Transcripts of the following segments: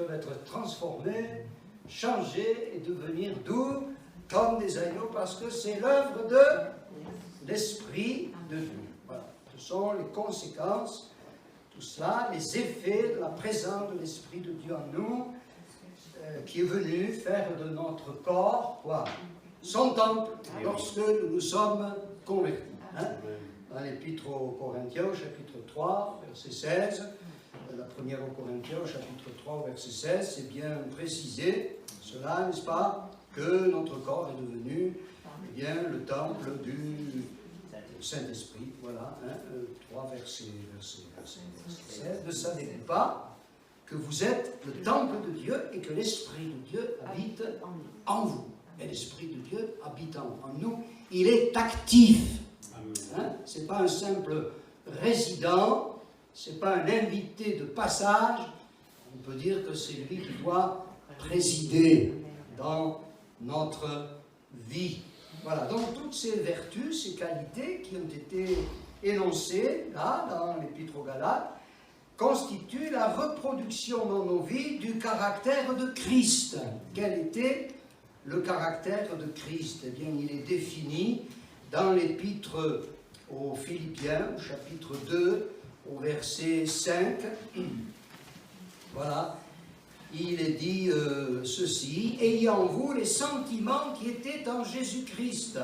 peuvent être transformés, changés et devenir doux comme des agneaux, parce que c'est l'œuvre de l'Esprit de Dieu. Voilà. Ce sont les conséquences, tout cela, les effets de la présence de l'Esprit de Dieu en nous, qui est venu faire de notre corps, quoi, son temple, lorsque nous nous sommes convertis. Hein? Dans l'Épître aux Corinthiens, au chapitre 3, verset 16, la première aux Corinthiens, au chapitre 3, verset 16, c'est bien précisé, cela, n'est-ce pas, que notre corps est devenu eh bien, le temple du Saint-Esprit. Voilà, hein, 3, verset 16. Ne savez-vous pas que vous êtes le temple de Dieu et que l'Esprit de Dieu habite en vous? Et l'Esprit de Dieu habite en nous. Il est actif. Hein? Ce n'est pas un simple résident, ce n'est pas un invité de passage. On peut dire que c'est lui qui doit présider dans notre vie. Voilà, donc toutes ces vertus, ces qualités qui ont été énoncées là, dans l'Épître aux Galates, constituent la reproduction dans nos vies du caractère de Christ. Quel était le caractère de Christ? Eh bien, il est défini dans l'Épître aux Philippiens, au chapitre 2, au verset 5. Voilà. Il est dit ceci: « Ayez en vous les sentiments qui étaient en Jésus-Christ,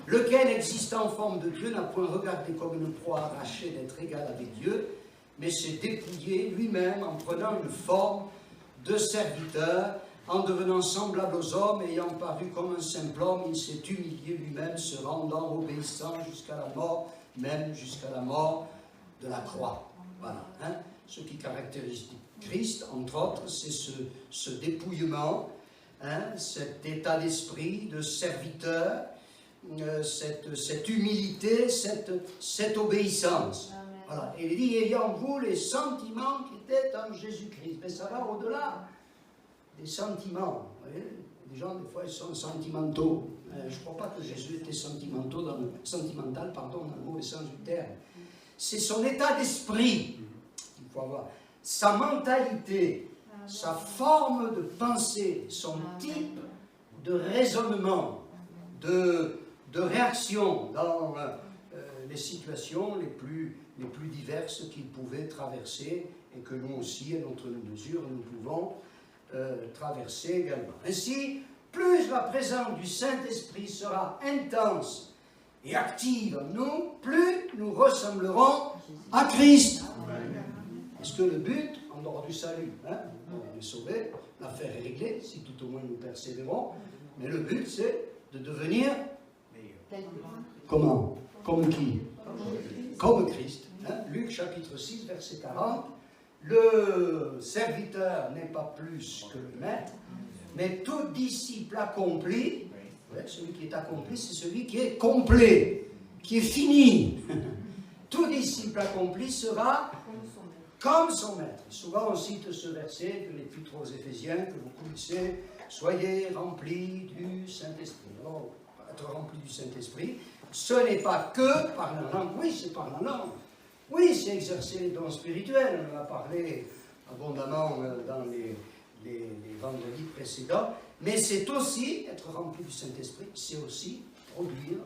lequel, existant en forme de Dieu, n'a point regardé comme une proie arrachée d'être égal avec Dieu, mais s'est dépouillé lui-même en prenant une forme de serviteur, en devenant semblable aux hommes, ayant paru comme un simple homme, il s'est humilié lui-même, se rendant obéissant jusqu'à la mort, même jusqu'à la mort de la croix. » Voilà. Hein? Ce qui caractérise Christ, entre autres, c'est ce dépouillement, hein, cet état d'esprit de serviteur, cette humilité, cette obéissance. Voilà. Et il dit, ayant vous les sentiments qui étaient en Jésus-Christ. Mais ça va au-delà des sentiments. Vous voyez, les gens, des fois, ils sont sentimentaux. Je ne crois pas que Jésus était sentimental, dans le mauvais sens du terme. C'est son état d'esprit qu'il faut avoir. Sa mentalité, sa forme de pensée, son type de raisonnement, de réaction dans les situations les plus diverses qu'il pouvait traverser et que nous aussi, à notre mesure, nous pouvons traverser également. Ainsi, plus la présence du Saint-Esprit sera intense et active en nous, plus nous ressemblerons à Christ. Est-ce que le but, en dehors du salut, hein, on est sauvé, l'affaire est réglée, si tout au moins nous persévérons, mais le but c'est de devenir meilleur. Comment? Comme qui? Comme Christ. Hein? Luc chapitre 6, verset 40. Le serviteur n'est pas plus que le maître, mais tout disciple accompli, ouais, celui qui est accompli, c'est celui qui est complet, qui est fini. Tout disciple accompli sera comme son maître. Souvent on cite ce verset de l'Épître aux Éphésiens que vous connaissez: soyez remplis du Saint-Esprit. Alors, être rempli du Saint-Esprit, ce n'est pas que par la langue. Oui, c'est par la langue. Oui, c'est exercer les dons spirituels. On en a parlé abondamment dans les vendredis précédents. Mais c'est aussi, être rempli du Saint-Esprit, c'est aussi produire,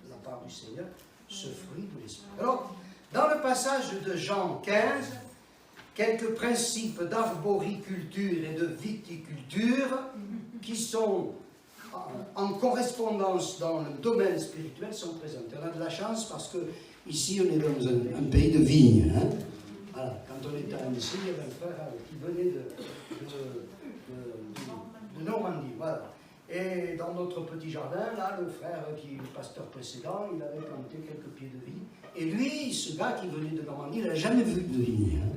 de la part du Seigneur, ce fruit de l'Esprit. Alors, dans le passage de Jean 15, quelques principes d'arboriculture et de viticulture qui sont en correspondance dans le domaine spirituel sont présentés. On a de la chance parce que ici on est dans un pays de vignes. Hein? Voilà. Quand on était à Annecy, il y avait un frère qui venait de Normandie. Voilà. Et dans notre petit jardin, là, le frère le pasteur précédent, il avait planté quelques pieds de vigne. Et lui, ce gars qui venait de Normandie, il n'a jamais vu de vigne. Hein?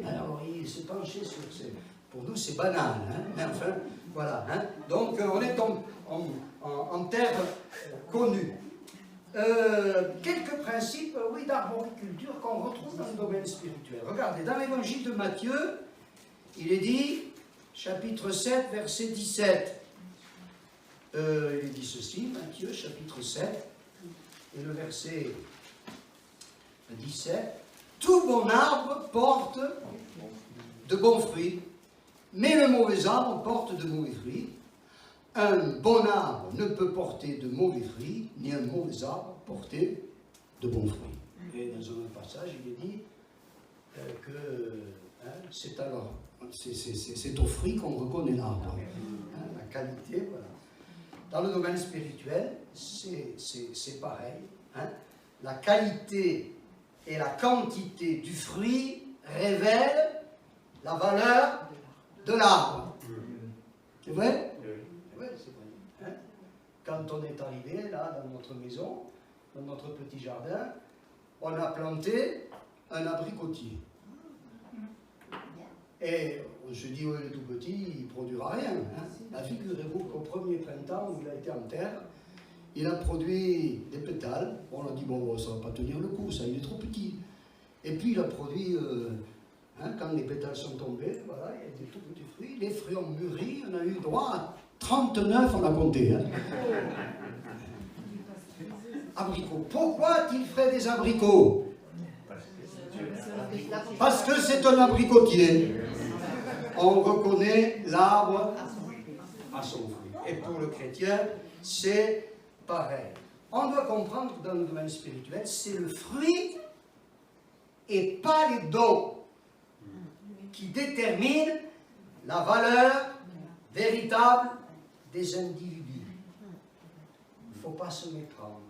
Alors il s'est penché sur ces... Pour nous, c'est banal, hein? Mais enfin, voilà. Hein? Donc, on est en terre connue. Quelques principes, oui, d'arboriculture qu'on retrouve dans le domaine spirituel. Regardez, dans l'évangile de Matthieu, il est dit, chapitre 7, verset 17. Il est dit ceci, Matthieu, chapitre 7, et le verset 17. Tout bon arbre porte de bons fruits, Mais le mauvais arbre porte de mauvais fruits. Un bon arbre ne peut porter de mauvais fruits, ni un mauvais arbre porter de bons fruits. Et dans un autre passage, il est dit que c'est au fruit qu'on reconnaît l'arbre. La qualité, voilà. Dans le domaine spirituel, c'est pareil. La qualité et la quantité du fruit révèlent la valeur de l'arbre. C'est vrai? Oui, c'est vrai. Quand on est arrivé là dans notre maison, dans notre petit jardin, on a planté un abricotier. Et on se dit, oui, le tout petit, il ne produira rien. Figurez-vous qu'au premier printemps où il a été en terre, il a produit des pétales. On a dit, bon, ça ne va pas tenir le coup, ça, il est trop petit. Et puis il a produit, quand les pétales sont tombés, voilà, il y a des tout petits fruits. Les fruits ont mûri, on a eu droit à 39, on a compté. Abricots. Pourquoi a-t-il fait des abricots? Parce que c'est un abricotier. On reconnaît l'arbre à son fruit. Et pour le chrétien, c'est pareil. On doit comprendre que dans le domaine spirituel, c'est le fruit et pas les dons qui déterminent la valeur véritable des individus. Il ne faut pas se méprendre.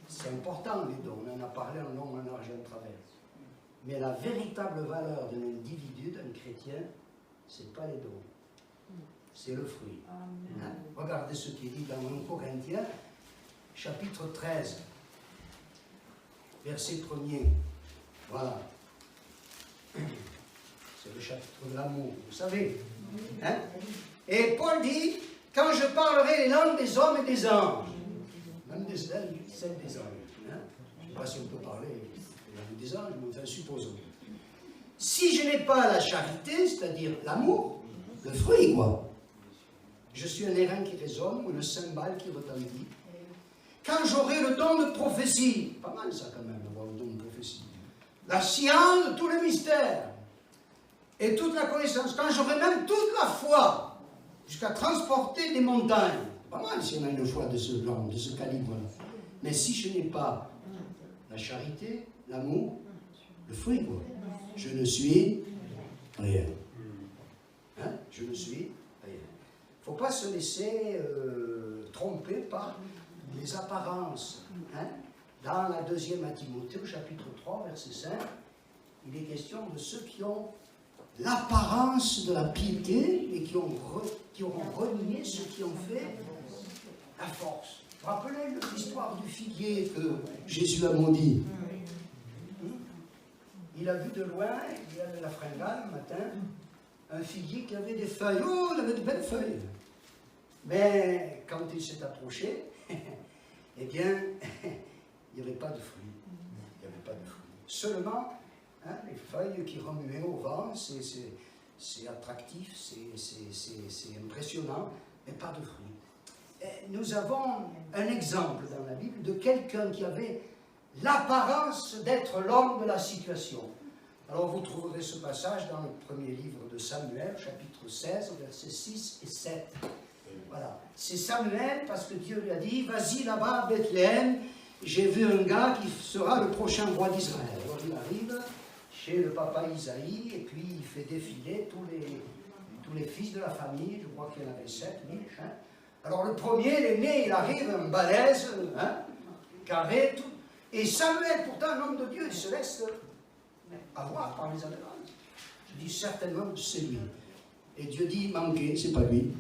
C'est important les dons, on en a parlé en long, en large, en travers. Mais la véritable valeur d'un individu, d'un chrétien, ce n'est pas les dons, c'est le fruit. Regardez ce qui est dit dans 1 Corinthiens, chapitre 13, verset 1er. Voilà. C'est le chapitre de l'amour, vous savez. Et Paul dit, quand je parlerai les langues des hommes et des anges, même celles des anges. Je ne sais pas si on peut parler les langues des anges, mais enfin, supposons. Si je n'ai pas la charité, c'est-à-dire l'amour, le fruit, quoi. Je suis un airain qui résonne ou une cymbale qui retentit. Quand j'aurai le don de prophétie, pas mal ça quand même, avoir le don de prophétie. La science de tous les mystères et toute la connaissance. Quand j'aurai même toute la foi, jusqu'à transporter des montagnes. Pas mal si on a une foi de ce genre, de ce calibre-là. Mais si je n'ai pas la charité, l'amour, le fruit, quoi, je ne suis rien. Je ne suis rien. Il ne faut pas se laisser tromper par les apparences. Dans la deuxième à Timothée, au chapitre 3, verset 5, il est question de ceux qui ont l'apparence de la piété et qui auront renié ceux qui ont fait la force. Rappelez l'histoire du figuier que Jésus a maudit. Il a vu de loin, il avait la fringale le matin, un figuier qui avait des feuilles. Oh, il avait de belles feuilles. Mais quand il s'est approché, eh bien, il n'y avait pas de fruits. Il n'y avait pas de fruits. Seulement, les feuilles qui remuaient au vent, c'est attractif, c'est impressionnant, mais pas de fruits. Et nous avons un exemple dans la Bible de quelqu'un qui avait l'apparence d'être l'homme de la situation. Alors vous trouverez ce passage dans le premier livre de Samuel, chapitre 16, versets 6 et 7. Voilà. C'est Samuel parce que Dieu lui a dit, vas-y là-bas à Bethléem, j'ai vu un gars qui sera le prochain roi d'Israël. Alors il arrive chez le papa Isaïe et puis il fait défiler tous les fils de la famille, je crois qu'il y en avait 7, 8. Alors le premier, l'aîné, il arrive, un balèze, carré, tout. Et Samuel, pourtant un homme de Dieu, il se laisse avoir par les adhérents. Je dis certainement c'est lui. Et Dieu dit, manqué, c'est pas lui.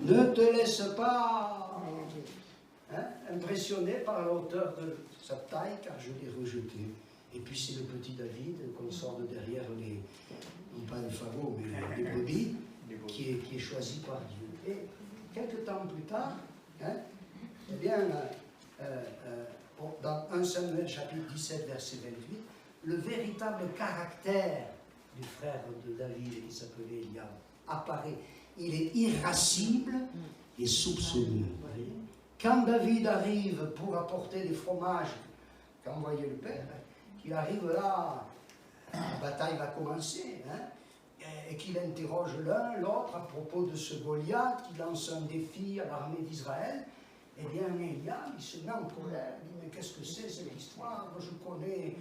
Ne te laisse pas impressionner par la hauteur de sa taille, car je l'ai rejeté. Et puis c'est le petit David qu'on sort de derrière les, non pas les fagots, mais les brebis, qui est choisi par Dieu. Et quelques temps plus tard, eh bien, dans 1 Samuel chapitre 17, verset 28, le véritable caractère du frère de David, qui s'appelait Eliab, apparaît. Il est irascible et soupçonneux. Quand David arrive pour apporter des fromages qu'envoyait le père, qu'il arrive là, la bataille va commencer. Et et qu'il interroge l'un, l'autre à propos de ce Goliath qui lance un défi à l'armée d'Israël, eh bien Eliab, il se met en colère, il dit mais qu'est-ce que c'est cette histoire? Moi je connais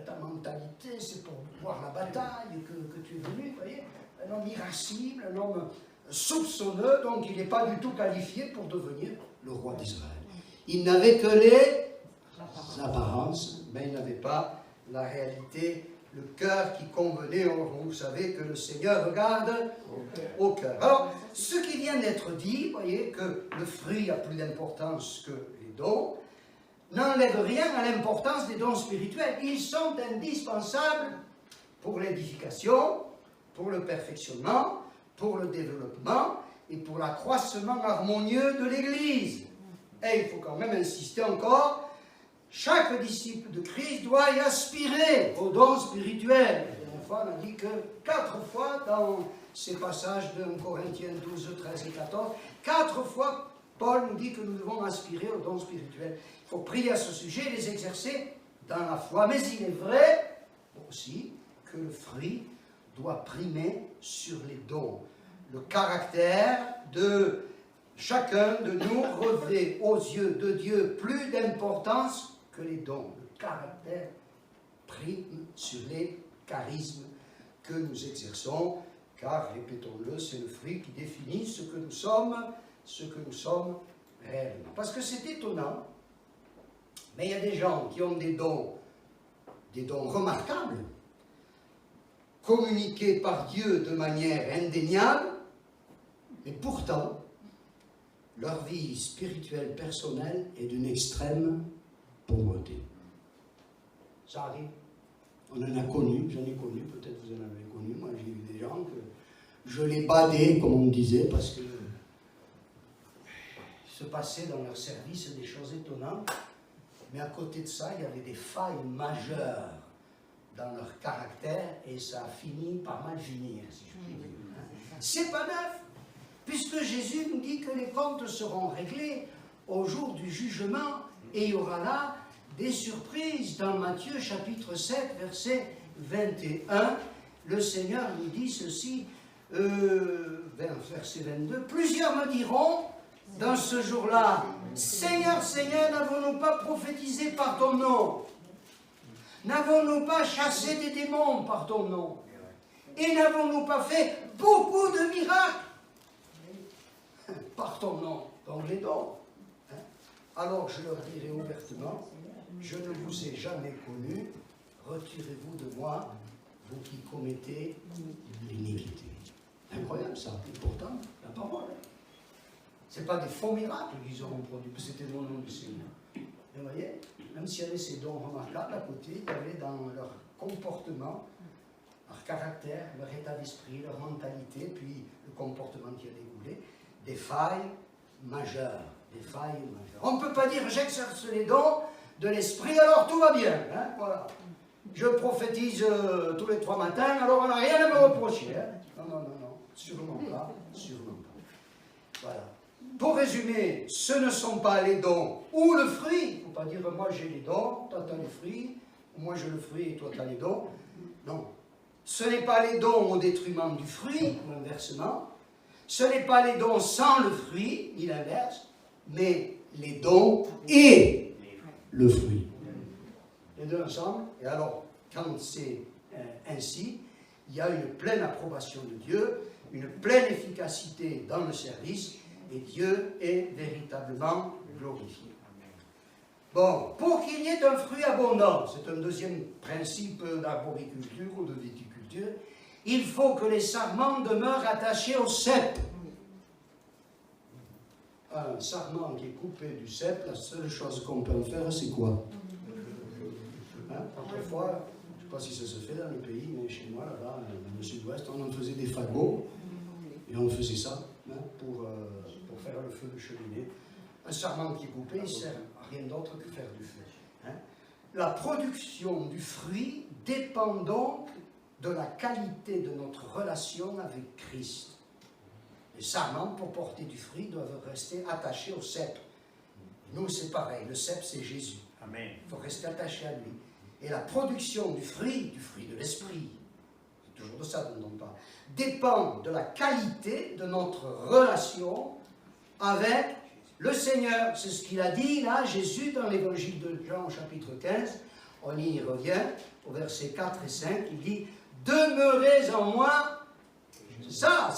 ta mentalité, c'est pour voir la bataille que tu es venu, vous voyez, un homme irascible, un homme soupçonneux, donc il n'est pas du tout qualifié pour devenir le roi d'Israël. Il n'avait que les apparences, mais il n'avait pas la réalité, le cœur qui convenait. Vous savez que le Seigneur regarde au cœur. Alors, ce qui vient d'être dit, vous voyez que le fruit a plus d'importance que les dons, n'enlève rien à l'importance des dons spirituels. Ils sont indispensables pour l'édification, pour le perfectionnement, pour le développement et pour l'accroissement harmonieux de l'Église. Et il faut quand même insister encore, chaque disciple de Christ doit y aspirer aux dons spirituels. La dernière fois, on a dit que 4 fois dans ces passages de 1 Corinthiens 12, 13 et 14, 4 fois, Paul nous dit que nous devons aspirer aux dons spirituels. Il faut prier à ce sujet, les exercer dans la foi. Mais il est vrai aussi que le fruit doit primer sur les dons. Le caractère de chacun de nous revêt aux yeux de Dieu plus d'importance que les dons. Le caractère prime sur les charismes que nous exerçons, car, répétons-le, c'est le fruit qui définit ce que nous sommes réellement. Parce que c'est étonnant, mais il y a des gens qui ont des dons remarquables, communiqués par Dieu de manière indéniable, mais pourtant, leur vie spirituelle personnelle est d'une extrême pauvreté. Ça arrive. On en a connu, j'en ai connu, peut-être vous en avez connu. Moi, j'ai eu des gens que je les badais, comme on me disait, parce que il se passait dans leur service des choses étonnantes, mais à côté de ça, il y avait des failles majeures dans leur caractère, et ça a fini par mal finir, si je puis dire. C'est pas neuf, puisque Jésus nous dit que les comptes seront réglés au jour du jugement, et il y aura là des surprises. Dans Matthieu chapitre 7, verset 21, le Seigneur nous dit ceci, verset 22, « Plusieurs me diront, dans ce jour-là, Seigneur, Seigneur, n'avons-nous pas prophétisé par ton nom? N'avons-nous pas chassé des démons par ton nom? Et n'avons-nous pas fait beaucoup de miracles par ton nom? » Donc les dons. Alors je leur dirai ouvertement, je ne vous ai jamais connu, retirez-vous de moi, vous qui commettez l'iniquité. Incroyable ça, et pourtant, la parole. Ce n'est pas des faux miracles qu'ils auront produits, c'était au nom du Seigneur. Vous voyez, même s'il y avait ces dons remarquables à côté, il y avait dans leur comportement, leur caractère, leur état d'esprit, leur mentalité, puis le comportement qui a découlé, des failles majeures. Des failles majeures. On ne peut pas dire j'exerce les dons de l'esprit, alors tout va bien. Hein, voilà. Je prophétise tous les 3 matins, alors on n'a rien à me reprocher. Hein. Non, sûrement pas, sûrement pas. Voilà. Pour résumer, ce ne sont pas les dons ou le fruit. Il ne faut pas dire moi j'ai les dons, toi tu as les fruits, moi j'ai le fruit et toi tu as les dons. Non. Ce n'est pas les dons au détriment du fruit, ou inversement. Ce n'est pas les dons sans le fruit, ni l'inverse, mais les dons et le fruit. Les deux ensemble. Et alors, quand c'est ainsi, il y a une pleine approbation de Dieu, une pleine efficacité dans le service, et Dieu est véritablement glorifié. Bon, pour qu'il y ait un fruit abondant, c'est un deuxième principe d'arboriculture ou de viticulture, il faut que les sarments demeurent attachés au cep. Un sarment qui est coupé du cep, la seule chose qu'on peut en faire, c'est quoi? Autrefois, je ne sais pas si ça se fait dans le pays, mais chez moi, là-bas, dans le sud-ouest, on en faisait des fagots, et on faisait ça pour faire le feu de cheminée. Un sarment qui est coupé, il ne sert à rien d'autre que faire du feu. La production du fruit dépend donc de la qualité de notre relation avec Christ. Les sarments, pour porter du fruit, doivent rester attachés au cep. Nous, c'est pareil, le cep, c'est Jésus. Amen. Il faut rester attaché à lui. Et la production du fruit de l'esprit, c'est toujours de ça dont on parle, dépend de la qualité de notre relation avec le Seigneur. C'est ce qu'il a dit là, Jésus, dans l'évangile de Jean, chapitre 15. On y revient, au verset 4 et 5, il dit « Demeurez en moi ». C'est ça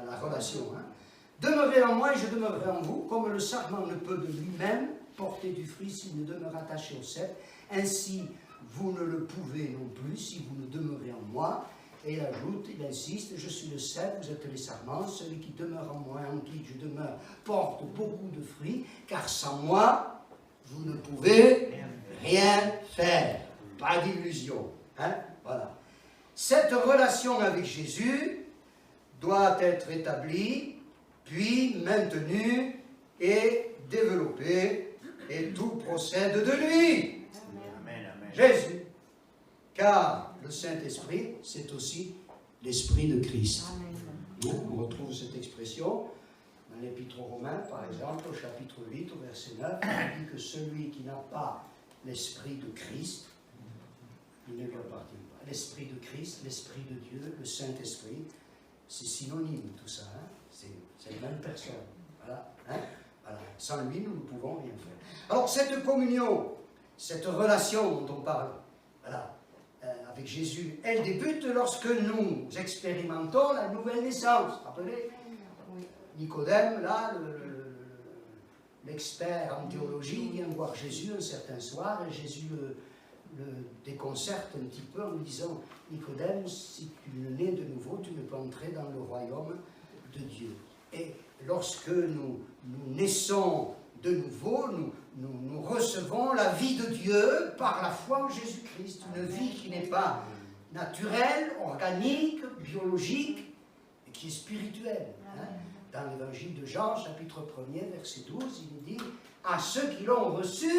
la relation. Hein. « Demeurez en moi et je demeurerai en vous, comme le sarment ne peut de lui-même porter du fruit s'il ne demeure attaché au cep. Ainsi, vous ne le pouvez non plus si vous ne demeurez en moi. » Et il ajoute, il insiste, je suis le cep, vous êtes les sarments, celui qui demeure en moi, en qui je demeure, porte beaucoup de fruits, car sans moi, vous ne pouvez rien faire. Pas d'illusion. Hein? Voilà. Cette relation avec Jésus doit être établie, puis maintenue et développée, et tout procède de lui. Amen. Jésus. Car le Saint-Esprit, c'est aussi l'Esprit de Christ. Amen. On retrouve cette expression dans l'Épître aux Romains, par exemple, au chapitre 8, au verset 9, il dit que celui qui n'a pas l'Esprit de Christ, il ne lui appartient pas. L'Esprit de Christ, l'Esprit de Dieu, le Saint-Esprit, c'est synonyme tout ça. Hein? C'est la même personne. Voilà. Hein? Voilà. Sans lui, nous ne pouvons rien faire. Alors, cette communion, cette relation dont on parle, voilà, avec Jésus, elle débute lorsque nous expérimentons la nouvelle naissance. Rappelez, Nicodème, là, l'expert en théologie, vient voir Jésus un certain soir, et Jésus le déconcerte un petit peu en lui disant « Nicodème, si tu ne nais de nouveau, tu ne peux entrer dans le royaume de Dieu. » Et lorsque nous naissons de nouveau, nous recevons la vie de Dieu par la foi en Jésus-Christ. Une vie qui n'est pas naturelle, organique, biologique, mais qui est spirituelle. Hein. Dans l'évangile de Jean, chapitre 1er, verset 12, il dit « À ceux qui l'ont reçu,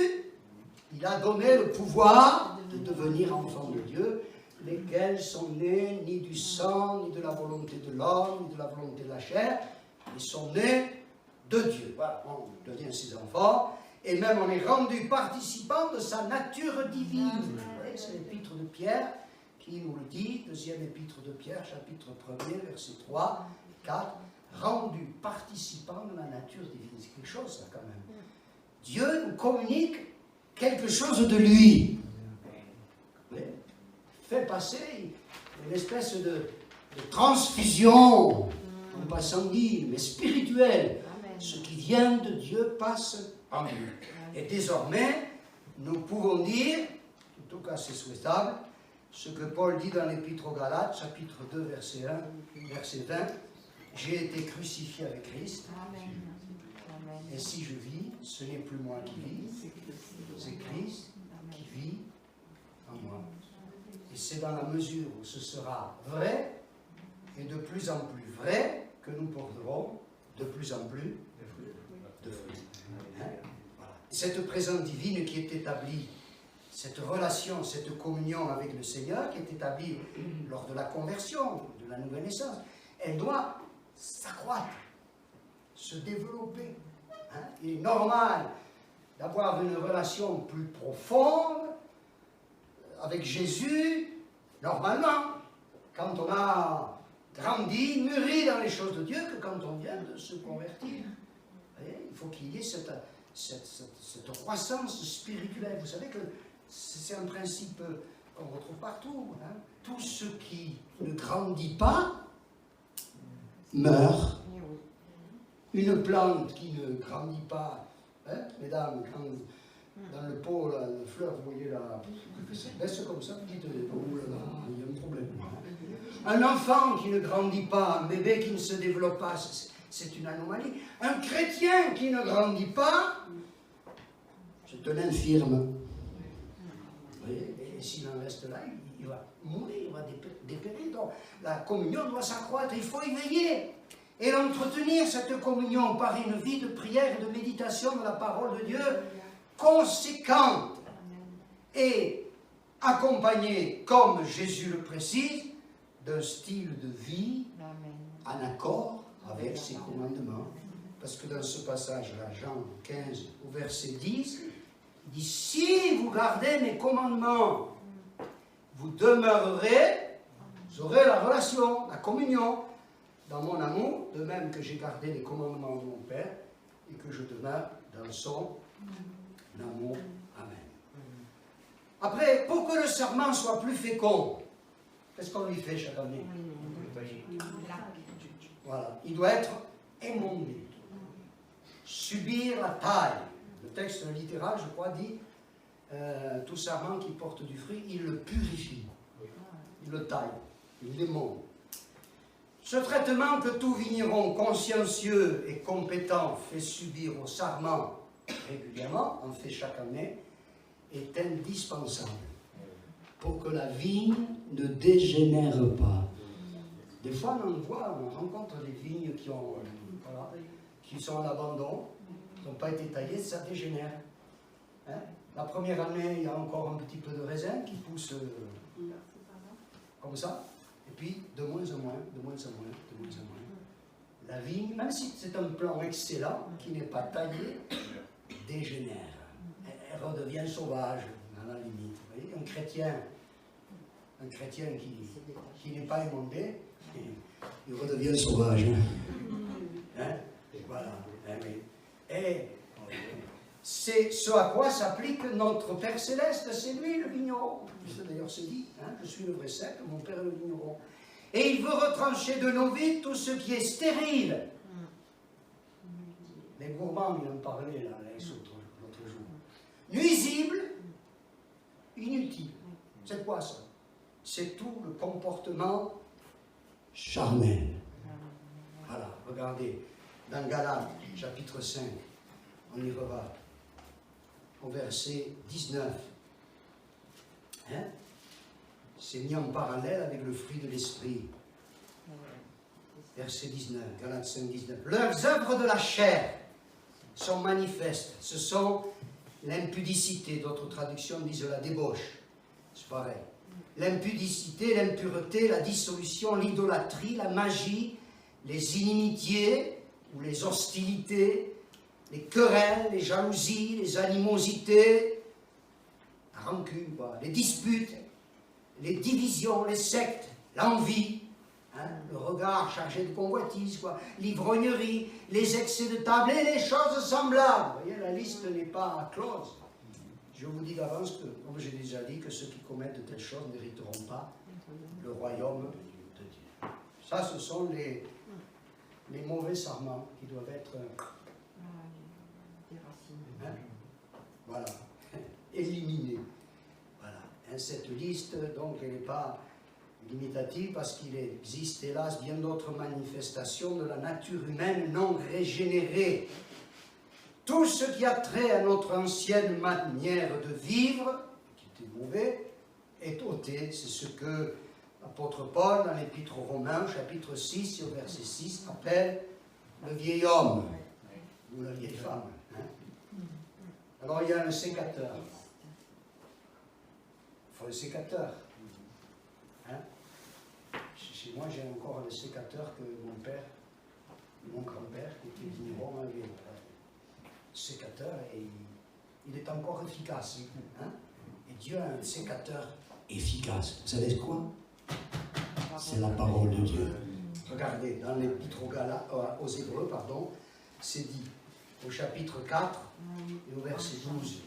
il a donné le pouvoir de devenir enfants de Dieu, lesquels sont nés ni du sang, ni de la volonté de l'homme, ni de la volonté de la chair, ils sont nés de Dieu. » Voilà, on devient ses enfants, et même on est rendu participant de sa nature divine. Vous voyez, c'est l'épître de Pierre qui nous le dit, deuxième épître de Pierre, chapitre 1er, versets 3 et 4, rendu participant de la nature divine. C'est quelque chose, ça, quand même. Dieu nous communique quelque chose de lui. Oui. Fait passer une espèce de transfusion, non pas sanguine, mais spirituelle. Ce qui vient de Dieu passe en nous. Et désormais, nous pouvons dire, en tout cas c'est souhaitable, ce que Paul dit dans l'Épître aux Galates, chapitre 2, verset 1, verset 20, « J'ai été crucifié avec Christ, et si je vis, ce n'est plus moi qui vis, c'est Christ qui vit en moi. » Et c'est dans la mesure où ce sera vrai, et de plus en plus vrai, que nous porterons de plus en plus de fruits. Hein? Voilà. Cette présence divine qui est établie, cette relation, cette communion avec le Seigneur qui est établie lors de la conversion, de la nouvelle naissance, elle doit s'accroître, se développer. Hein? Il est normal d'avoir une relation plus profonde avec Jésus, normalement, quand on a grandi, mûri dans les choses de Dieu, que quand on vient de se convertir. Voyez, il faut qu'il y ait cette croissance spirituelle. Vous savez que c'est un principe qu'on retrouve partout. Hein? Tout ce qui ne grandit pas meurt. Une plante qui ne grandit pas, hein, mesdames, quand dans le pot, là, la fleur, vous voyez là, ça baisse comme ça, vous dites, oh là là, il y a un problème. Un enfant qui ne grandit pas, un bébé qui ne se développe pas, c'est une anomalie. Un chrétien qui ne grandit pas, c'est un infirme. Vous voyez, et s'il en reste là, il va mourir, il va dépérir. Donc la communion doit s'accroître, il faut y veiller. Et entretenir cette communion par une vie de prière et de méditation de la parole de Dieu conséquente et accompagnée, comme Jésus le précise, d'un style de vie en accord avec ses commandements. Parce que dans ce passage-là, Jean 15, au verset 10, il dit « Si vous gardez mes commandements, vous demeurerez Vous aurez la relation, la communion dans mon amour, de même que j'ai gardé les commandements de mon Père et que je demeure dans son amour. Amen. Après, pour que le serment soit plus fécond, qu'est-ce qu'on lui fait chaque année? Voilà, il doit être émondé, subir la taille. Le texte littéral, je crois, dit tout serment qui porte du fruit, il le purifie, il le taille, il l'émonde. Ce traitement que tout vigneron consciencieux et compétent fait subir au sarment régulièrement, en fait chaque année, est indispensable pour que la vigne ne dégénère pas. Des fois, on rencontre des vignes qui sont en abandon, qui n'ont pas été taillées, ça dégénère. Hein? La première année, il y a encore un petit peu de raisin qui pousse comme ça. Et puis, de moins en moins, de moins en moins, de moins en moins. La vigne, même si c'est un plan excellent, qui n'est pas taillé, dégénère. Elle redevient sauvage, à la limite. Vous voyez, un chrétien qui n'est pas émondé, il redevient sauvage. Hein? Voilà. Et c'est ce à quoi s'applique notre Père Céleste, c'est lui le vigneron. D'ailleurs, c'est dit, hein, je suis le vrai cep, mon Père est le vigneron. Et il veut retrancher de nos vies tout ce qui est stérile. Les gourmands, il en parlait là, l'autre jour. Nuisible, inutile. C'est quoi ça? C'est tout le comportement charnel. Voilà, regardez, dans Galates, chapitre 5, on y revient, au verset 19. Hein? C'est mis en parallèle avec le fruit de l'esprit. Verset 19, Galates 5, 19. Leurs œuvres de la chair sont manifestes. Ce sont l'impudicité, d'autres traductions disent la débauche. C'est pareil. L'impudicité, l'impureté, la dissolution, l'idolâtrie, la magie, les inimitiés ou les hostilités, les querelles, les jalousies, les animosités, la rancune, quoi, les disputes, les divisions, les sectes, l'envie, hein, le regard chargé de convoitise, quoi, l'ivrognerie, les excès de table et les choses semblables. Vous voyez, la liste n'est pas close. Je vous dis d'avance que, comme j'ai déjà dit, que ceux qui commettent de telles choses n'hériteront pas le royaume de Dieu. Ça, ce sont les mauvais sarments qui doivent être voilà, éliminés. Voilà. Et cette liste, donc, elle n'est pas limitative parce qu'il existe, hélas, bien d'autres manifestations de la nature humaine non régénérée. Tout ce qui a trait à notre ancienne manière de vivre, qui était mauvais, est ôté. C'est ce que l'apôtre Paul, dans l'Épître aux Romains, chapitre 6, au verset 6, appelle le vieil homme, ou la vieille femme. Hein? Alors il y a un sécateur. Il faut le sécateur. Hein? Chez moi, j'ai encore le sécateur que mon père, mon grand-père, qui était vigneron, avait. Sécateur, et il est encore efficace. Hein? Et Dieu a un sécateur efficace. Vous savez quoi? C'est la parole de Dieu. Regardez, dans l'Épître aux Hébreux, pardon, c'est dit au chapitre 4 et au verset 12.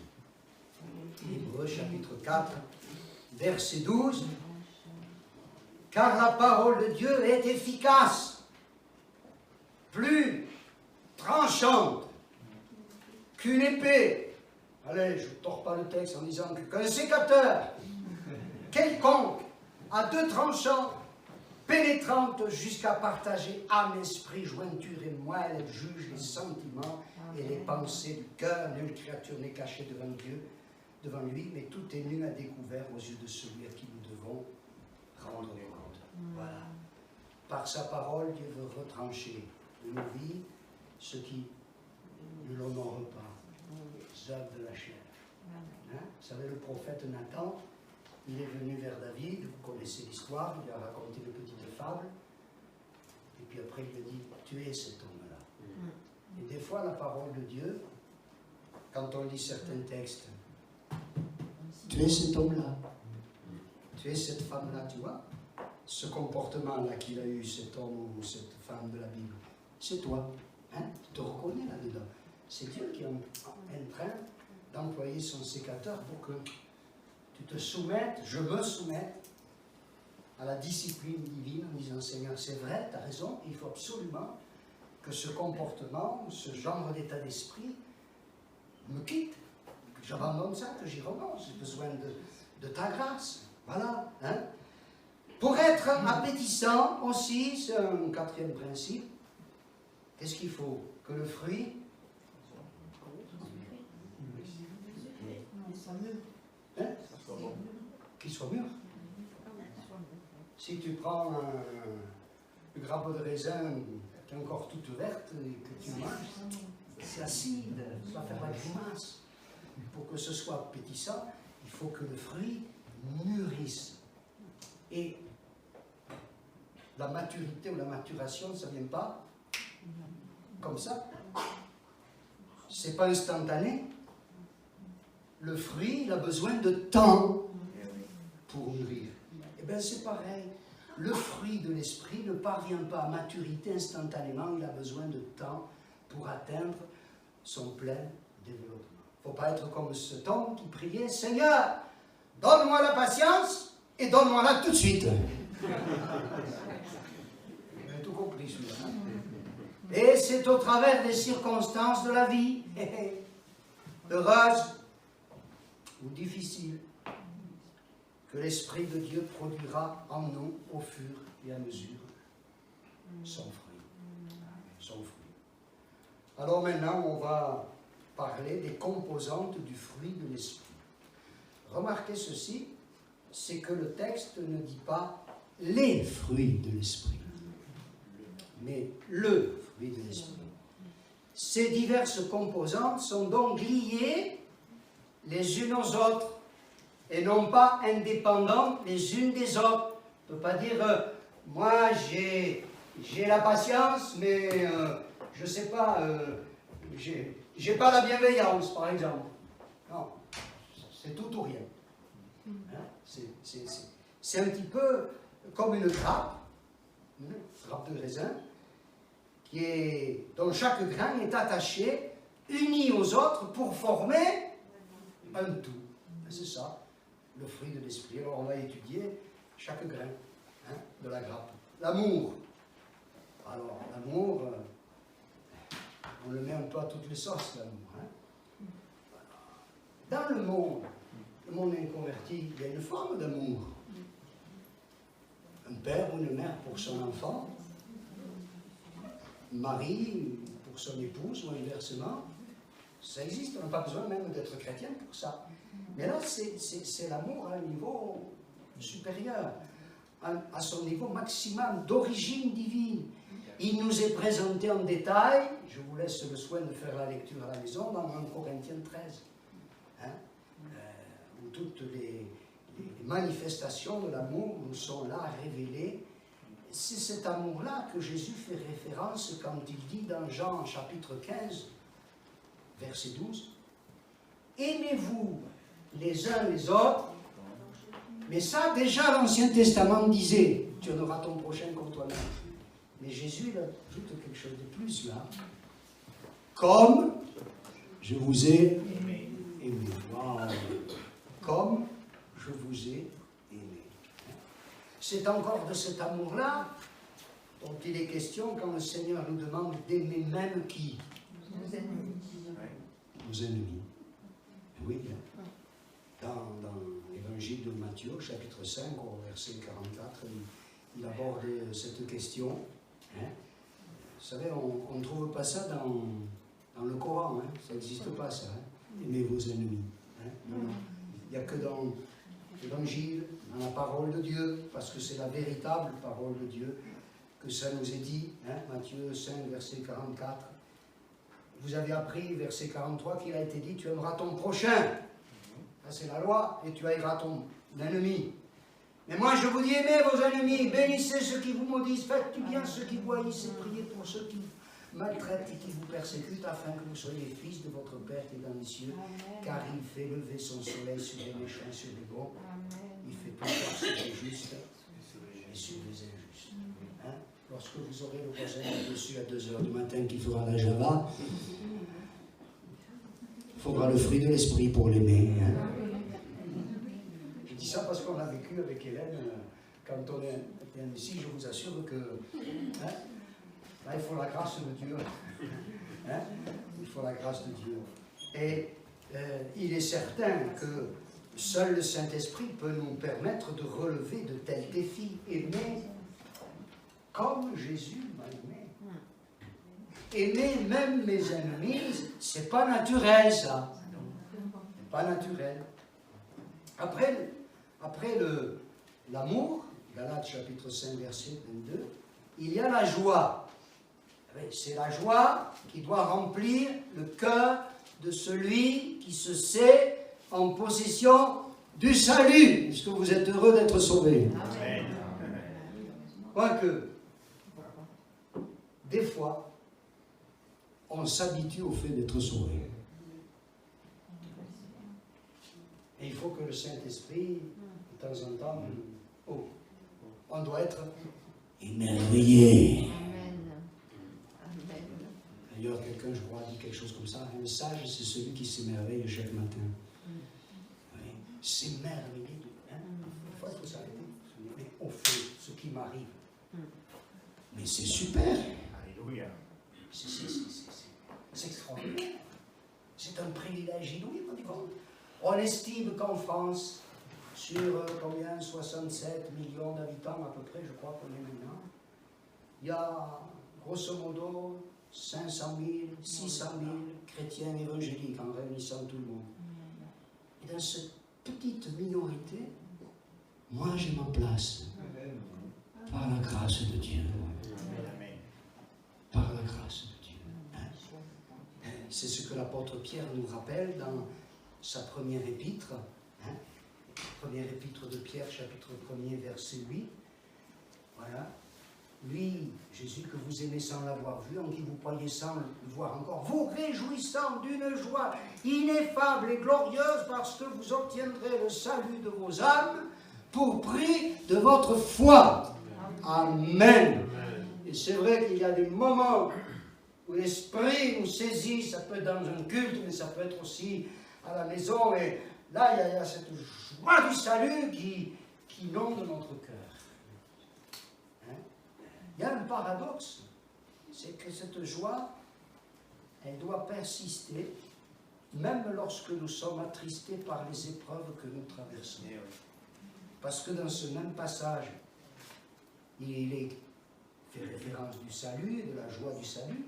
Hébreux, chapitre 4, verset 12. Car la parole de Dieu est efficace, plus tranchante qu'une épée. Allez, je ne tords pas le texte en disant qu'un sécateur quelconque à deux tranchants, pénétrante jusqu'à partager âme, esprit, jointure et moelle, elle juge les sentiments et les pensées du cœur. Nulle créature n'est cachée devant Dieu, devant lui, mais tout est nu à découvert aux yeux de celui à qui nous devons rendre compte. Voilà. Par sa parole, Dieu veut retrancher de nos vies ce qui ne l'honore pas, les œuvres de la chair. Hein? Vous savez, le prophète Nathan, il est venu vers David, vous connaissez l'histoire, il lui a raconté une petite fable, et puis après il lui a dit, tuez cet homme-là. Et des fois, la parole de Dieu, quand on lit certains textes, tuez cet homme-là, tuez cette femme-là, tu vois, ce comportement-là qu'il a eu, cet homme ou cette femme de la Bible? C'est toi. Hein? Tu te reconnais là-dedans. C'est Dieu qui est en train d'employer son sécateur pour que tu te soumettes, je me soumette à la discipline divine en disant, Seigneur, c'est vrai, tu as raison, il faut absolument que ce comportement, ce genre d'état d'esprit me quitte, que j'abandonne ça, que j'y renonce. J'ai besoin de ta grâce. Voilà. Hein? Pour être appétissant aussi, c'est un quatrième principe. Qu'est-ce qu'il faut? Que le fruit hein? Qu'il soit mûr. Si tu prends une grappe de raisin qui est encore toute verte et que tu manges, c'est acide, ça va faire la grimace. Pour que ce soit appétissant, il faut que le fruit mûrisse. Et la maturité ou la maturation, ça ne vient pas comme ça. C'est pas instantané. Le fruit, il a besoin de temps pour mûrir. Eh bien, c'est pareil. Le fruit de l'esprit ne parvient pas à maturité instantanément. Il a besoin de temps pour atteindre son plein développement. Il ne faut pas être comme cet homme qui priait, « Seigneur, donne-moi la patience et donne-moi-la tout de suite. » Vous avez tout compris, celui-là. Et c'est au travers des circonstances de la vie, heureuses ou difficiles, que l'Esprit de Dieu produira en nous, au fur et à mesure, son fruit. Son fruit. Alors maintenant, on va parler des composantes du fruit de l'Esprit. Remarquez ceci, c'est que le texte ne dit pas les fruits de l'Esprit, mais le fruit de l'Esprit. Ces diverses composantes sont donc liées les unes aux autres et non pas indépendantes les unes des autres. On ne peut pas dire, moi j'ai la patience, mais je ne sais pas, j'ai pas la bienveillance, par exemple. Non, c'est tout ou rien. Hein? C'est un petit peu comme une grappe de raisin, dont chaque grain est attaché, uni aux autres pour former un tout. C'est ça, le fruit de l'esprit. Alors on va étudier chaque grain de la grappe. L'amour. Alors l'amour, on le met un peu à toutes les sauces, l'amour. Hein? Dans le monde inconverti, il y a une forme d'amour. Un père ou une mère pour son enfant, un mari pour son épouse ou inversement, ça existe, on n'a pas besoin même d'être chrétien pour ça. Mais là, c'est l'amour à un niveau supérieur, à son niveau maximal d'origine divine. Il nous est présenté en détail, je vous laisse le soin de faire la lecture à la maison, dans 1 Corinthiens 13, hein, où toutes les manifestations de l'amour nous sont là révélées. C'est cet amour-là que Jésus fait référence quand il dit dans Jean chapitre 15, verset 12, « Aimez-vous les uns les autres » Mais ça, déjà, l'Ancien Testament disait, « Tu en auras ton prochain comme toi-même. » Mais Jésus il ajoute quelque chose de plus là. « Comme je vous ai aimé. » Wow. Comme je vous ai aimé. C'est encore de cet amour-là dont il est question quand le Seigneur nous demande d'aimer même qui? Nos ennemis. Nos ennemis. Oui. Dans l'évangile de Matthieu, chapitre 5, au verset 44, il aborde cette question. Hein? Vous savez, on ne trouve pas ça dans le Coran. Hein? Ça n'existe pas, ça. Hein? Aimez vos ennemis. Hein? Il n'y a que dans l'Évangile, dans la parole de Dieu, parce que c'est la véritable parole de Dieu, que ça nous est dit, hein, Matthieu 5, verset 44. Vous avez appris, verset 43, qu'il a été dit, tu aimeras ton prochain. Ça c'est la loi, et tu haïras ton ennemi. Mais moi je vous dis, aimez vos ennemis, bénissez ceux qui vous maudissent, faites du bien ceux qui vous haïssent, et priez pour ceux qui vous maltraitent et qui vous persécutent, afin que vous soyez fils de votre Père qui est dans les cieux, car il fait lever son soleil sur les méchants et sur les bons. Il fait pleuvoir sur les justes et sur les injustes. Hein? Lorsque vous aurez le voisin dessus à 2 heures du matin qui fera la Java, il faudra le fruit de l'esprit pour l'aimer. Hein? Je dis ça parce qu'on a vécu avec Hélène, quand on est ici, je vous assure que hein, là, il faut la grâce de Dieu. Hein? Il faut la grâce de Dieu. Et il est certain que seul le Saint-Esprit peut nous permettre de relever de tels défis. Aimer comme Jésus m'a aimé. Aimer même mes ennemis, c'est pas naturel ça. C'est pas naturel. Après l'amour, Galates chapitre 5 verset 22, il y a la joie. C'est la joie qui doit remplir le cœur de celui qui se sait en possession du salut. Est-ce que vous êtes heureux d'être sauvés? Amen. Quoique, des fois, on s'habitue au fait d'être sauvé. Et il faut que le Saint-Esprit, de temps en temps, on doit être émerveillé. D'ailleurs, quelqu'un, je crois, dit quelque chose comme ça. Un sage, c'est celui qui s'émerveille chaque matin. Oui. S'émerveiller. Hein? Des fois, il faut s'arrêter. Mais au fait, ce qui m'arrive. Mais c'est super. Alléluia. C'est extraordinaire. C'est un privilège inouï, vous vous rendez compte? On estime qu'en France, sur combien 67 millions d'habitants à peu près, je crois qu'on est maintenant, il y a grosso modo 500 000, 600 000 chrétiens évangéliques en réunissant tout le monde. Et dans cette petite minorité, moi j'ai ma place. Par la grâce de Dieu. Par la grâce de Dieu. Hein? C'est ce que l'apôtre Pierre nous rappelle dans sa première épître. Hein? Première épître de Pierre, chapitre 1er, verset 8. Voilà. Lui, Jésus que vous aimez sans l'avoir vu, en qui vous croyez sans le voir encore, vous réjouissant d'une joie ineffable et glorieuse parce que vous obtiendrez le salut de vos âmes pour prix de votre foi. Amen. Et c'est vrai qu'il y a des moments où l'Esprit nous saisit, ça peut être dans un culte, mais ça peut être aussi à la maison, et là il y a cette joie du salut qui inonde notre cœur. Il y a un paradoxe, c'est que cette joie, elle doit persister, même lorsque nous sommes attristés par les épreuves que nous traversons. Parce que dans ce même passage, il est fait référence du salut, de la joie du salut,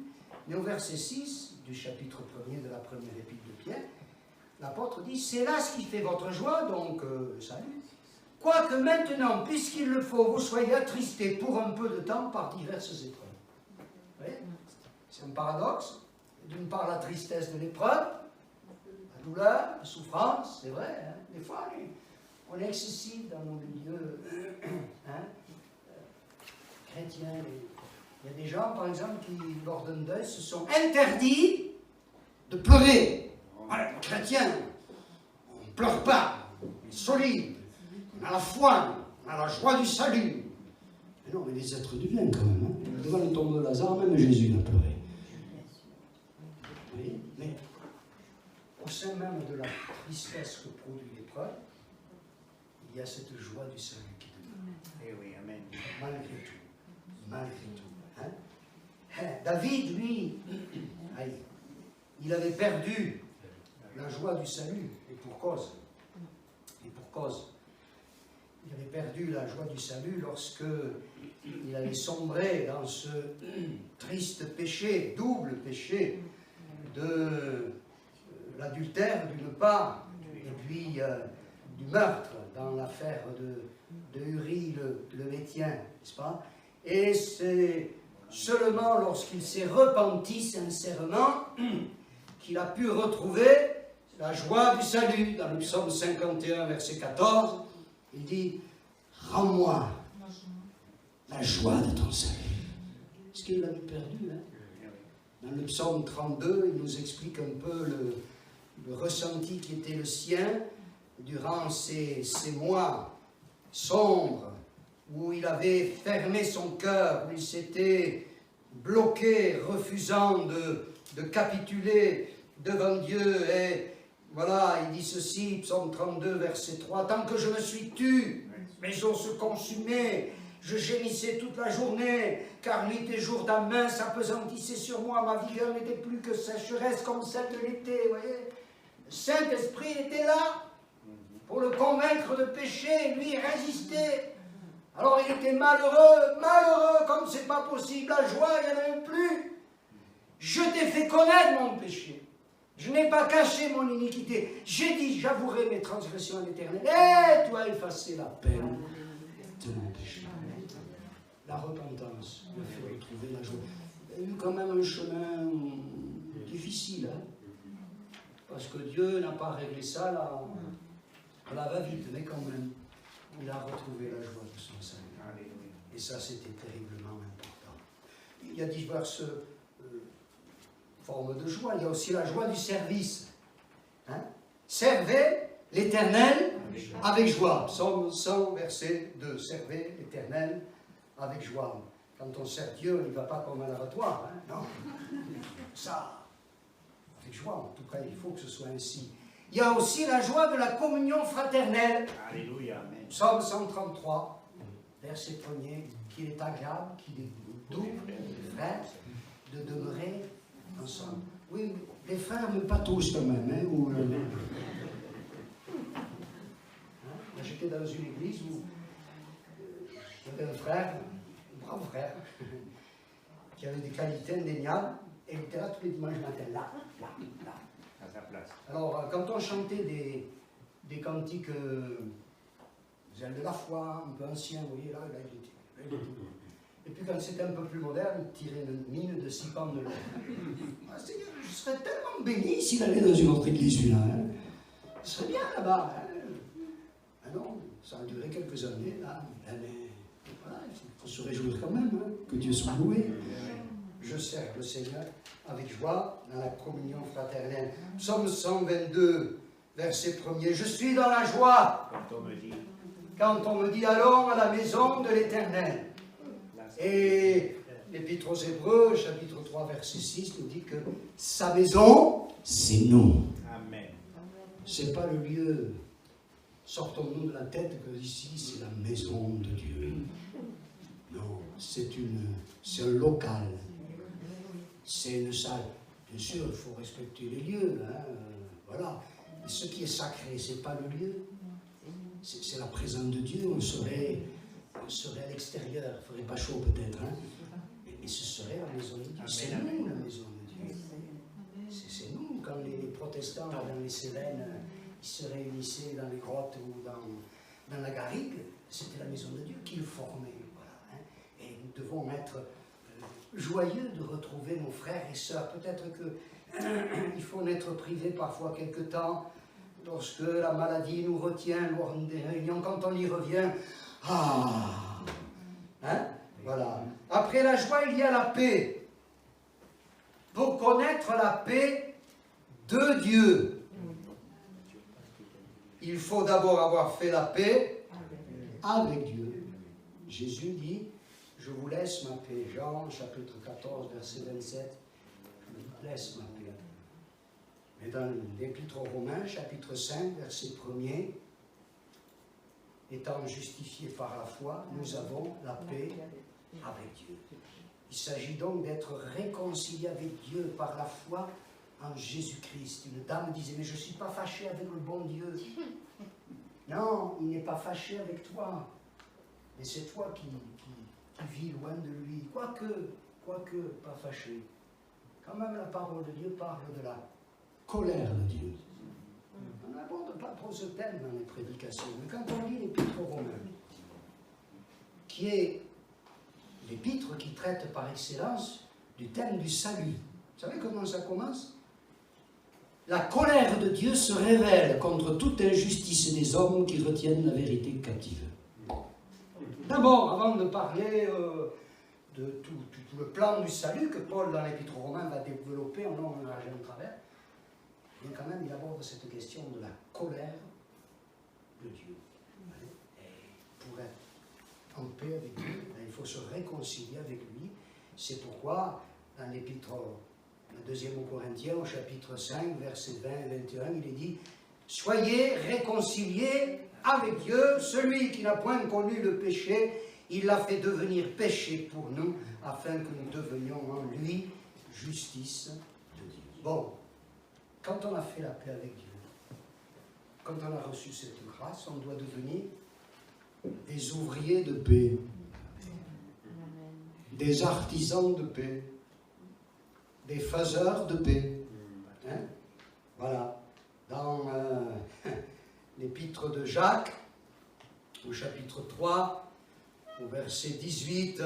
mais au verset 6 du chapitre 1er de la première épître de Pierre, l'apôtre dit, c'est là ce qui fait votre joie, donc le salut. Quoique maintenant, puisqu'il le faut, vous soyez attristés pour un peu de temps par diverses épreuves. Vous voyez? C'est un paradoxe. D'une part, la tristesse de l'épreuve, la douleur, la souffrance, c'est vrai. Hein? Des fois, on est excessif dans nos milieux chrétiens. Il y a des gens, par exemple, qui, lors d'un deuil, se sont interdits de pleurer. Voilà, les chrétiens, on ne pleure pas, on est solide. On a la foi, on a la joie du salut. Mais non, mais les êtres du bien quand même. Hein. Devant le tombeau de Lazare, même Jésus n'a pleuré. Oui, mais au sein même de la tristesse que produit l'épreuve, il y a cette joie du salut qui demeure. Eh oui, amen. Malgré tout. Malgré tout. Hein. David, lui, il avait perdu la joie du salut. Et pour cause. Il avait perdu la joie du salut lorsque il avait sombré dans ce triste péché, double péché de l'adultère d'une part, et puis du meurtre dans l'affaire de Uri le Héthien, n'est-ce pas? Et c'est seulement lorsqu'il s'est repenti sincèrement qu'il a pu retrouver la joie du salut. Dans le psaume 51, verset 14, il dit « Rends-moi la joie de ton salut ». Ce qu'il avait perdu. Hein? Dans le psaume 32, il nous explique un peu le ressenti qui était le sien durant ces mois sombres où il avait fermé son cœur, où il s'était bloqué, refusant de capituler devant Dieu. Et voilà, il dit ceci, psaume 32, verset 3, « Tant que je me suis tu, mes os se consumaient, je gémissais toute la journée, car nuit et jour ta main s'appesantissaient sur moi, ma vigueur n'était plus que sécheresse comme celle de l'été. » Vous voyez, le Saint-Esprit était là pour le convaincre de pécher, lui résistait. Alors il était malheureux, malheureux, comme c'est pas possible, la joie, il n'y en avait plus. Je t'ai fait connaître mon péché. Je n'ai pas caché mon iniquité. J'ai dit, j'avouerai mes transgressions à l'Éternel. Et tu as effacé la peine de mon péché. La repentance me fait retrouver la joie. Il y a eu quand même un chemin difficile, hein, parce que Dieu n'a pas réglé ça là, à la va-vite, mais quand même, il a retrouvé la joie de son salut. Et ça, c'était terriblement important. Il y a diverses formes de joie. Il y a aussi la joie du service. Hein? Servez l'Éternel avec joie. Psaume 100, verset 2. Servez l'Éternel avec joie. Quand on sert Dieu, il ne va pas comme à l'abattoir. Hein? Non. Ça, avec joie. En tout cas, il faut que ce soit ainsi. Il y a aussi la joie de la communion fraternelle. Alléluia. Psaume 133, verset 1er, qu'il est agréable, qu'il est doux, les frères, de demeurer ensemble. Oui, les frères, mais pas tous quand même. Hein, où, j'étais dans une église où j'avais un frère, un brave frère, qui avait des qualités indéniables, et il était là tous les dimanches matin, là. À sa place. Alors, quand on chantait des cantiques, ailes de la foi, un peu anciens, vous voyez, là, il était. Et puis quand c'était un peu plus moderne, il tirait une mine de 6 pans de l'eau. Ah, Seigneur, je serais tellement béni s'il allait dans une autre église, là. Hein. Ce serait bien là-bas. Hein. Ah non, ça a duré quelques années, là. Mais voilà, il faut se réjouir quand même, hein, que Dieu soit loué. Je sers le Seigneur avec joie dans la communion fraternelle. Psaume 122, verset 1er. Je suis dans la joie quand on me dit allons à la maison de l'Éternel. Et l'Épître aux Hébreux, chapitre 3, verset 6, nous dit que sa maison, c'est nous. Amen. C'est pas le lieu. Sortons-nous de la tête que ici, c'est la maison de Dieu. Non, c'est un local. C'est une salle. Bien sûr, il faut respecter les lieux. Hein, voilà. Mais ce qui est sacré, ce n'est pas le lieu. C'est la présence de Dieu. On serait à l'extérieur. Il ne ferait pas chaud peut-être. Hein, mais ce serait la maison de Dieu. C'est nous la maison de Dieu. C'est nous. Quand les protestants, dans les Cévennes, ils se réunissaient dans les grottes ou dans la garrigue, c'était la maison de Dieu qu'ils formaient. Voilà, hein, et nous devons être joyeux de retrouver nos frères et sœurs. Peut-être qu'il faut en être privé parfois quelque temps, lorsque la maladie nous retient lors des réunions, quand on y revient. Ah, hein, voilà. Après la joie, il y a la paix. Pour connaître la paix de Dieu, il faut d'abord avoir fait la paix avec Dieu. Jésus dit, je vous laisse ma paix. Jean, chapitre 14, verset 27. Je vous laisse ma paix. Mais dans l'Épître aux Romains, chapitre 5, verset 1er, étant justifiés par la foi, nous avons la paix avec Dieu. Il s'agit donc d'être réconcilié avec Dieu par la foi en Jésus-Christ. Une dame disait, mais je ne suis pas fâché avec le bon Dieu. Non, il n'est pas fâché avec toi. Mais c'est toi qui vis loin de lui. Quoique, pas fâché. Quand même, la parole de Dieu parle de la colère de Dieu. On n'aborde pas trop ce thème dans les prédications. Mais quand on lit l'Épître aux Romains, qui est l'épître qui traite par excellence du thème du salut. Vous savez comment ça commence? La colère de Dieu se révèle contre toute injustice des hommes qui retiennent la vérité captive. D'abord, avant de parler de tout le plan du salut que Paul, dans l'Épître aux Romains, va développer en long, en large et en travers, bien quand même, il aborde cette question de la colère de Dieu. Et pour être en paix avec Dieu, il faut se réconcilier avec lui. C'est pourquoi, dans l'épître, le deuxième aux Corinthiens, au chapitre 5, versets 20 et 21, il est dit « Soyez réconciliés avec Dieu, celui qui n'a point connu le péché, il l'a fait devenir péché pour nous, afin que nous devenions en lui justice de Dieu. » Bon, quand on a fait la paix avec Dieu, quand on a reçu cette grâce, on doit devenir des ouvriers de paix, des artisans de paix, des faiseurs de paix. Hein? Voilà. Dans l'épître de Jacques, au chapitre 3, au verset 18,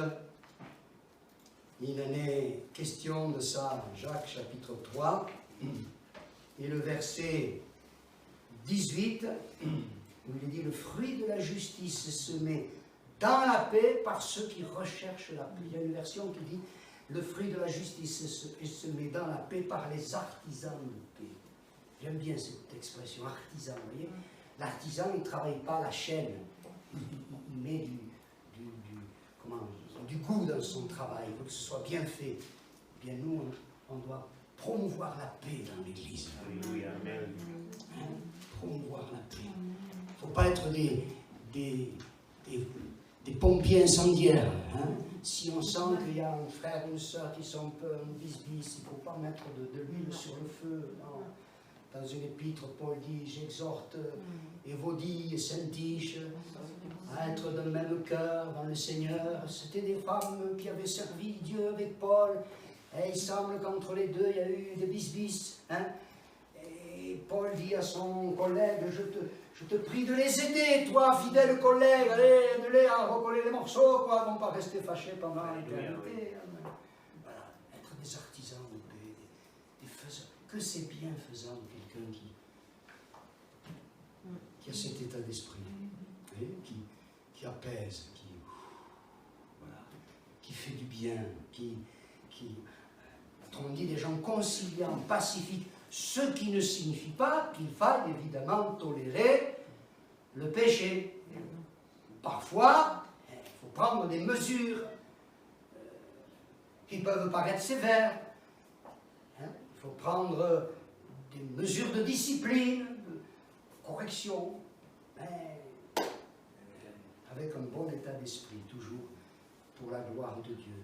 il en est question de ça, Jacques chapitre 3, et le verset 18, où il est dit « Le fruit de la justice est semé dans la paix par ceux qui recherchent la paix ». Il y a une version qui dit « Le fruit de la justice est semé dans la paix par les artisans de paix ». J'aime bien cette expression, artisan, vous voyez. L'artisan, il ne travaille pas à la chaîne, il met du goût dans son travail, il veut que ce soit bien fait. Eh bien, nous, on doit promouvoir la paix dans l'Église. Alléluia, amen. Hein? Promouvoir la paix. Il ne faut pas être des pompiers incendiaires. Hein? Si on sent qu'il y a un frère ou une soeur qui sont un peu en bis-bis, il ne faut pas mettre de l'huile sur le feu. Non. Dans une épître, Paul dit « J'exhorte Évodie et Syntyche à être d'un même cœur dans le Seigneur. » C'était des femmes qui avaient servi Dieu avec Paul. Et il semble qu'entre les deux, il y a eu des bis-bis. Hein? Et Paul dit à son collègue, je te prie de les aider, toi, fidèle collègue, allez, aide-les à recoller les morceaux, quoi, non pas rester fâchés pendant l'éternité. Voilà, être des artisans de paix, des faiseurs. Que c'est bienfaisant quelqu'un qui a cet état d'esprit, qui apaise, qui fait du bien, on dit des gens conciliants, pacifiques, ce qui ne signifie pas qu'il faille évidemment tolérer le péché. Parfois, il faut prendre des mesures qui peuvent paraître sévères. Il faut prendre des mesures de discipline, de correction, mais avec un bon état d'esprit, toujours pour la gloire de Dieu.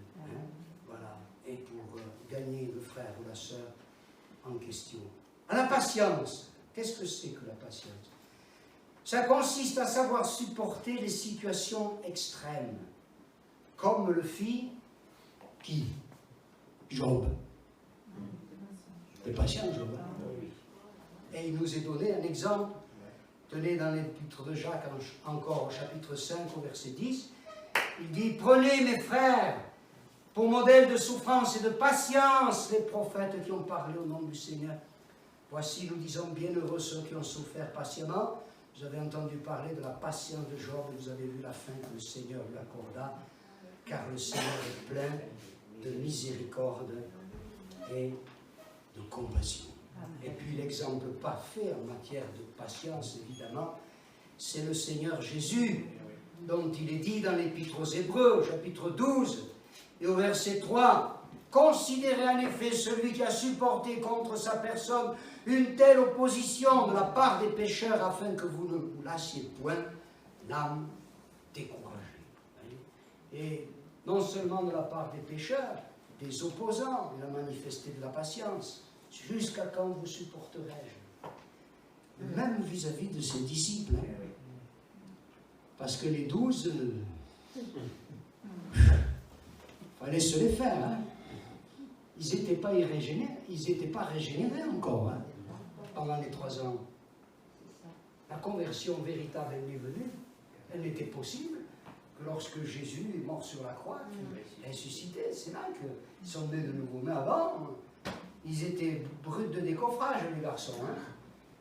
Voilà. Et pour gagner le frère ou la sœur en question. La patience. Qu'est-ce que c'est que la patience? Ça consiste à savoir supporter les situations extrêmes, comme le fit qui? Job. C'est patient, Job. Et il nous est donné un exemple. Tenez dans l'épître de Jacques, encore au chapitre 5, au verset 10. Il dit, prenez mes frères, pour modèle de souffrance et de patience, les prophètes qui ont parlé au nom du Seigneur. Voici, nous disons, bienheureux ceux qui ont souffert patiemment. Vous avez entendu parler de la patience de Job, et vous avez vu la fin que le Seigneur lui accorda, car le Seigneur est plein de miséricorde et de compassion. Et puis l'exemple parfait en matière de patience, évidemment, c'est le Seigneur Jésus, dont il est dit dans l'Épître aux Hébreux, au chapitre 12, et au verset 3, « Considérez en effet celui qui a supporté contre sa personne une telle opposition de la part des pécheurs, afin que vous ne vous lassiez point l'âme découragée. » Et non seulement de la part des pécheurs, des opposants, il a manifesté de la patience. Jusqu'à quand vous supporterai-je? Même vis-à-vis de ses disciples. Hein. Parce que les 12, fallait se les faire. Hein. Ils n'étaient pas régénérés, ils n'étaient pas régénérés encore hein, pendant les 3 ans. La conversion véritable est venue. Elle n'était possible que lorsque Jésus est mort sur la croix, qu'il est ressuscité. C'est là qu'ils sont nés de nouveau. Mais avant, ils étaient bruts de décoffrage, les garçons.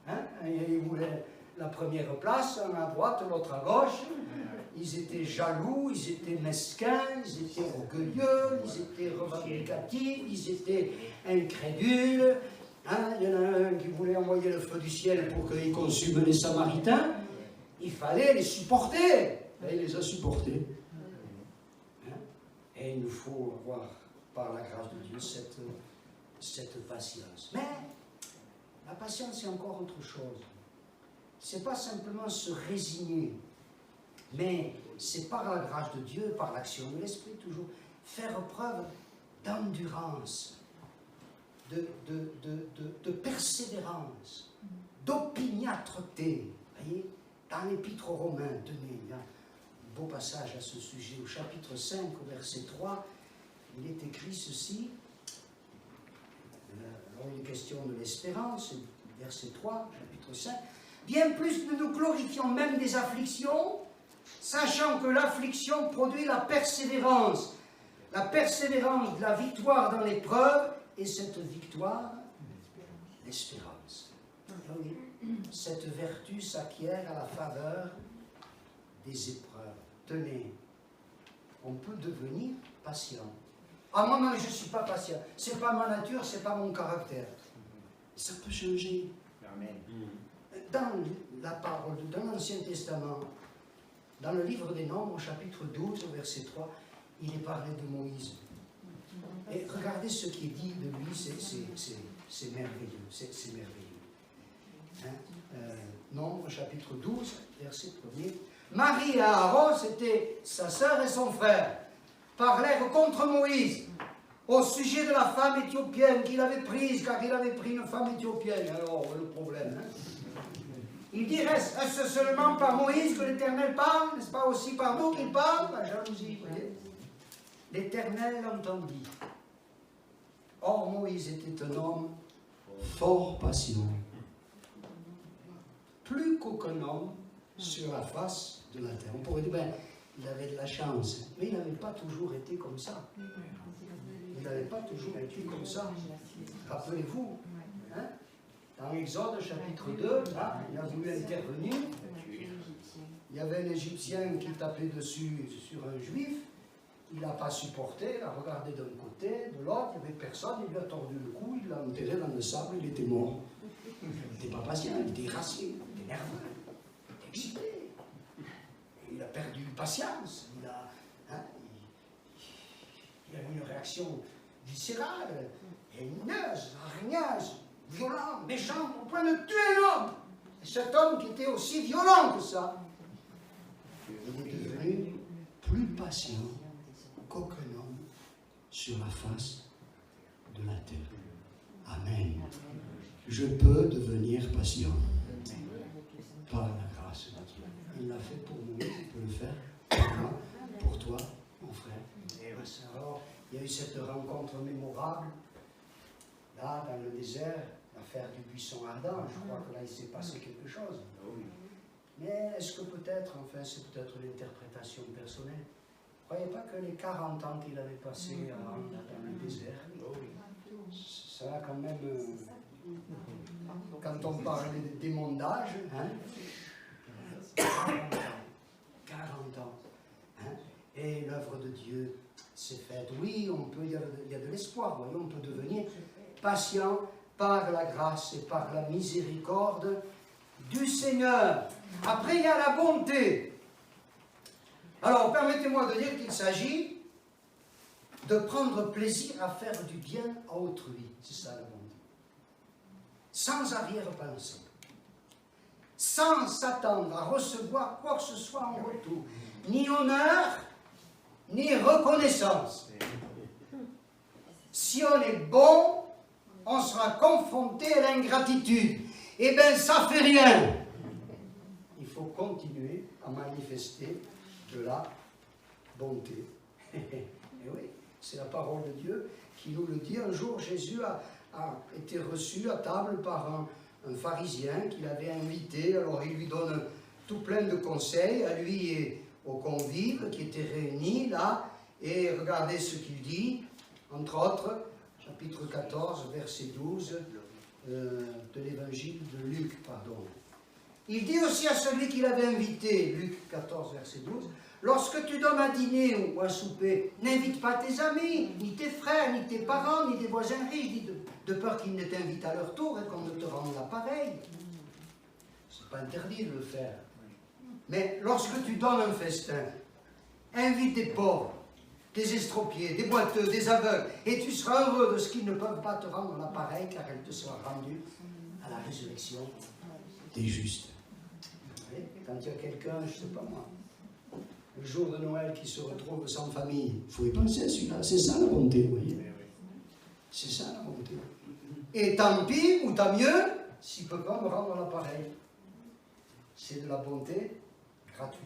Hein. Ils voulaient la première place, un à droite, l'autre à gauche. Ils étaient jaloux, ils étaient mesquins, ils étaient orgueilleux, ils étaient revendicatifs, ils étaient incrédules. Hein, il y en a un qui voulait envoyer le feu du ciel pour qu'il consume les Samaritains. Il fallait les supporter. Et il les a supportés. Et il nous faut avoir, par la grâce de Dieu, cette patience. Mais la patience, c'est encore autre chose. C'est pas simplement se résigner, mais c'est par la grâce de Dieu, par l'action de l'Esprit toujours, faire preuve d'endurance, de persévérance, d'opiniâtreté. Voyez, dans l'Épître aux Romains, tenez, il y a un beau passage à ce sujet, au chapitre 5, au verset 3, il est écrit ceci. Alors il est question de l'espérance, verset 3, chapitre 5. Bien plus nous nous glorifions même des afflictions, sachant que l'affliction produit la persévérance de la victoire dans l'épreuve, et cette victoire, l'espérance. Oui, cette vertu s'acquiert à la faveur des épreuves. Tenez, on peut devenir patient. Ah, moi, non, je ne suis pas patient. Ce n'est pas ma nature, ce n'est pas mon caractère. Ça peut changer. Amen. Dans la parole, dans l'Ancien Testament, dans le livre des Nombres, au chapitre 12, au verset 3, il est parlé de Moïse. Et regardez ce qui est dit de lui, c'est merveilleux. C'est merveilleux. Hein? Nombres, chapitre 12, verset 1er. Marie et Aaron, c'était sa sœur et son frère, parlèrent contre Moïse au sujet de la femme éthiopienne qu'il avait prise, car il avait pris une femme éthiopienne. Alors, le problème, hein? Il dit, est-ce seulement par Moïse que l'Éternel parle? N'est-ce pas aussi par nous qu'il parle? La jalousie, vous voyez. L'Éternel l'entendit. Or, Moïse était un homme fort patient, plus qu'aucun homme sur la face de la terre. On pourrait dire, ben, il avait de la chance, mais il n'avait pas toujours été comme ça. Il n'avait pas toujours été comme ça. Rappelez-vous, hein, dans Exode chapitre 2, là, il a voulu intervenir. Il y avait un Égyptien qui tapait dessus sur un Juif. Il n'a pas supporté, il a regardé d'un côté, de l'autre, il n'y avait personne, il lui a tordu le cou, il l'a enterré dans le sable, il était mort. Il n'était pas patient, il était irascible, il était nerveux, il était excité. Il a perdu patience, il a eu une réaction viscérale, haineuse, hargneuse, violente, méchante, au point de tuer l'homme. Et cet homme qui était aussi violent que ça, il est devenu plus patient qu'aucun homme sur la face de la terre. Amen. Je peux devenir patient par la grâce de Dieu. Il l'a fait pour nous, il peut le faire pour moi, pour toi, mon frère. Et alors, il y a eu cette rencontre mémorable, là, dans le désert, l'affaire du buisson ardent. Je crois que là, il s'est passé quelque chose. Mais est-ce que peut-être, enfin, c'est peut-être l'interprétation personnelle, ne croyez pas que les 40 ans qu'il avait passés dans le désert, ça a quand même, quand on parle des mondages, hein, 40 ans, hein, et l'œuvre de Dieu s'est faite. Oui, il y a de l'espoir, on peut devenir patient par la grâce et par la miséricorde du Seigneur. Après, il y a la bonté. Alors, permettez-moi de dire qu'il s'agit de prendre plaisir à faire du bien à autrui. C'est ça la bonté. Sans arrière-pensée. Sans s'attendre à recevoir quoi que ce soit en retour. Ni honneur, ni reconnaissance. Si on est bon, on sera confronté à l'ingratitude. Eh bien, ça fait rien. Il faut continuer à manifester de la bonté. Et oui, c'est la parole de Dieu qui nous le dit. Un jour, Jésus a été reçu à table par un pharisien qu'il avait invité. Alors, il lui donne tout plein de conseils, à lui et aux convives qui étaient réunis là. Et regardez ce qu'il dit, entre autres, chapitre 14, verset 12 de l'évangile de Luc, pardon. Il dit aussi à celui qu'il avait invité, Luc 14, verset 12, « Lorsque tu donnes un dîner ou un souper, n'invite pas tes amis, ni tes frères, ni tes parents, ni des voisins riches, de peur qu'ils ne t'invitent à leur tour et qu'on ne te rende l'appareil. » C'est pas interdit de le faire. Mais lorsque tu donnes un festin, invite tes pauvres, des estropiés, des boiteux, des aveugles, et tu seras heureux de ce qu'ils ne peuvent pas te rendre l'appareil, car elle te sera rendue à la résurrection des justes. Et quand il y a quelqu'un, je ne sais pas moi, le jour de Noël qui se retrouve sans famille, il faut y penser à celui-là, c'est ça la bonté, vous voyez. C'est ça la bonté. Et tant pis, ou tant mieux, s'il ne peut pas me rendre l'appareil. C'est de la bonté gratuite.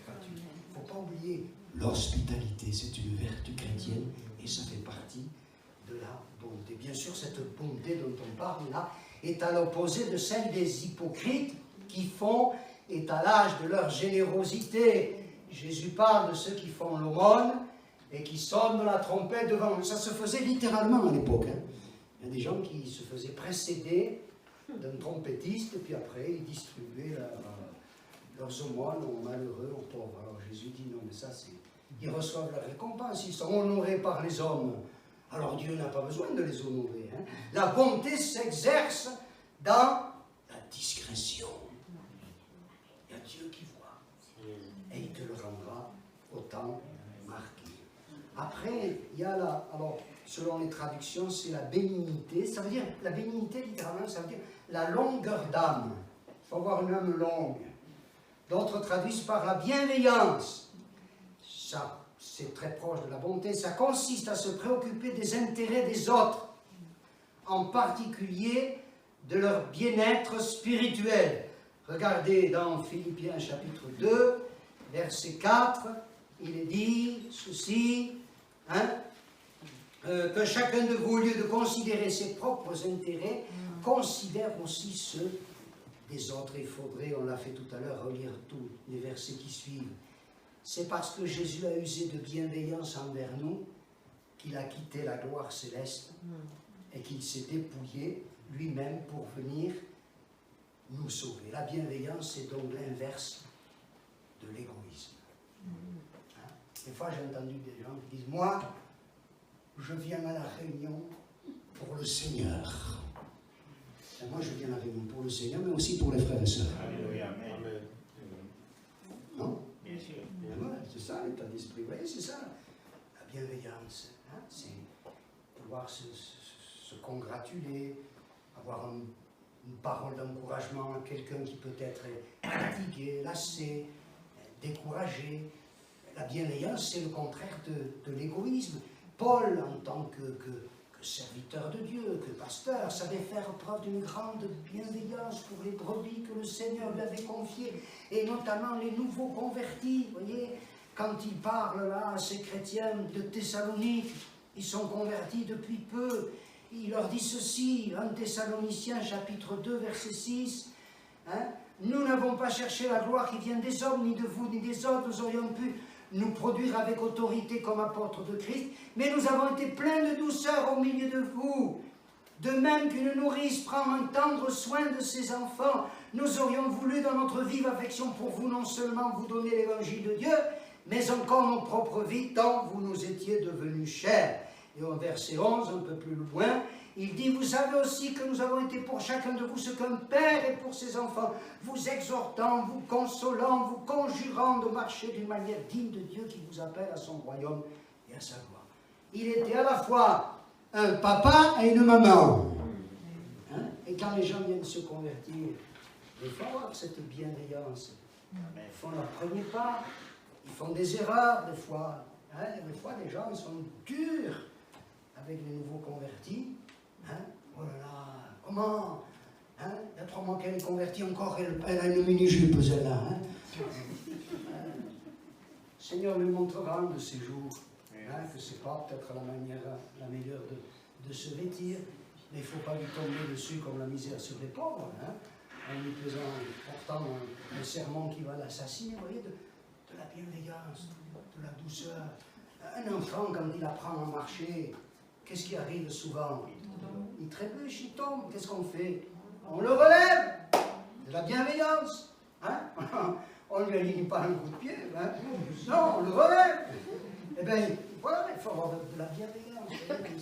Gratuite. Il ne faut pas oublier, l'hospitalité, c'est une vertu chrétienne et ça fait partie de la bonté. Bien sûr, cette bonté dont on parle là est à l'opposé de celle des hypocrites qui font étalage de leur générosité. Jésus parle de ceux qui font l'aumône et qui sonnent la trompette devant eux. Ça se faisait littéralement à l'époque. Hein. Il y a des gens qui se faisaient précéder d'un trompettiste et puis après ils distribuaient leurs aumônes aux malheureux, aux pauvres. Alors Jésus dit non mais ça c'est... Ils reçoivent leur récompense, ils sont honorés par les hommes. Alors Dieu n'a pas besoin de les honorer. Hein. La bonté s'exerce dans la discrétion. Il y a Dieu qui voit. Et il te le rendra autant marqué. Après, il y a alors, selon les traductions, c'est la bénignité. Ça veut dire, la bénignité, littéralement, ça veut dire la longueur d'âme. Il faut avoir une âme longue. D'autres traduisent par la bienveillance. Ça, c'est très proche de la bonté. Ça consiste à se préoccuper des intérêts des autres, en particulier de leur bien-être spirituel. Regardez dans Philippiens chapitre 2, verset 4, il est dit ceci, hein, que chacun de vous, au lieu de considérer ses propres intérêts, considère aussi ceux des autres. Il faudrait, on l'a fait tout à l'heure, relire tous les versets qui suivent. C'est parce que Jésus a usé de bienveillance envers nous qu'il a quitté la gloire céleste et qu'il s'est dépouillé lui-même pour venir nous sauver. La bienveillance, c'est donc l'inverse de l'égoïsme. Hein? Des fois, j'ai entendu des gens qui disent « Moi, je viens à la réunion pour le Seigneur. » Moi, je viens à la réunion pour le Seigneur, mais aussi pour les frères et sœurs. Alléluia. Non? Bien sûr. C'est ça l'état d'esprit. Vous voyez, c'est ça la bienveillance. Hein? C'est pouvoir se congratuler, avoir une parole d'encouragement à quelqu'un qui peut être fatigué, lassé, découragé. La bienveillance, c'est le contraire de l'égoïsme. Paul, en tant que serviteur de Dieu, que pasteur, savait faire preuve d'une grande bienveillance pour les brebis que le Seigneur lui avait confiées, et notamment les nouveaux convertis. Vous voyez, quand il parle là à ces chrétiens de Thessalonique, ils sont convertis depuis peu. Il leur dit ceci, 1 Thessaloniciens chapitre 2, verset 6, hein, « Nous n'avons pas cherché la gloire qui vient des hommes, ni de vous, ni des autres. Nous aurions pu nous produire avec autorité comme apôtres de Christ, mais nous avons été pleins de douceur au milieu de vous. De même qu'une nourrice prend un tendre soin de ses enfants, nous aurions voulu dans notre vive affection pour vous non seulement vous donner l'évangile de Dieu, mais encore nos propres vies, tant vous nous étiez devenus chers. » Et au verset 11, un peu plus loin, il dit « Vous savez aussi que nous avons été pour chacun de vous ce qu'un père est pour ses enfants, vous exhortant, vous consolant, vous conjurant de marcher d'une manière digne de Dieu qui vous appelle à son royaume et à sa gloire. » Il était à la fois un papa et une maman. Hein? Et quand les gens viennent se convertir, il faut avoir cette bienveillance. Ils font leur premier pas, ils font des erreurs des fois. Hein? Des fois, les gens sont durs avec les nouveaux convertis. Hein? Oh là là, comment? Hein? Il y a 3 mois qu'elle est convertie encore, elle a une mini-jupe, celle-là. Hein? Le Seigneur lui montrera un de ces jours hein, que ce n'est pas peut-être la meilleure de se vêtir, mais il ne faut pas lui tomber dessus comme la misère sur les pauvres, hein? En lui portant un sermon qui va l'assassiner. Vous voyez, de la bienveillance, de la douceur. Un enfant, quand il apprend à marcher, qu'est-ce qui arrive souvent? Il trébuche, il tombe. Qu'est-ce qu'on fait? On le relève. De la bienveillance. Hein? On ne lui aligne pas un coup de pied. Hein? Non, on le relève. Eh bien, voilà, il faut avoir de la bienveillance. Même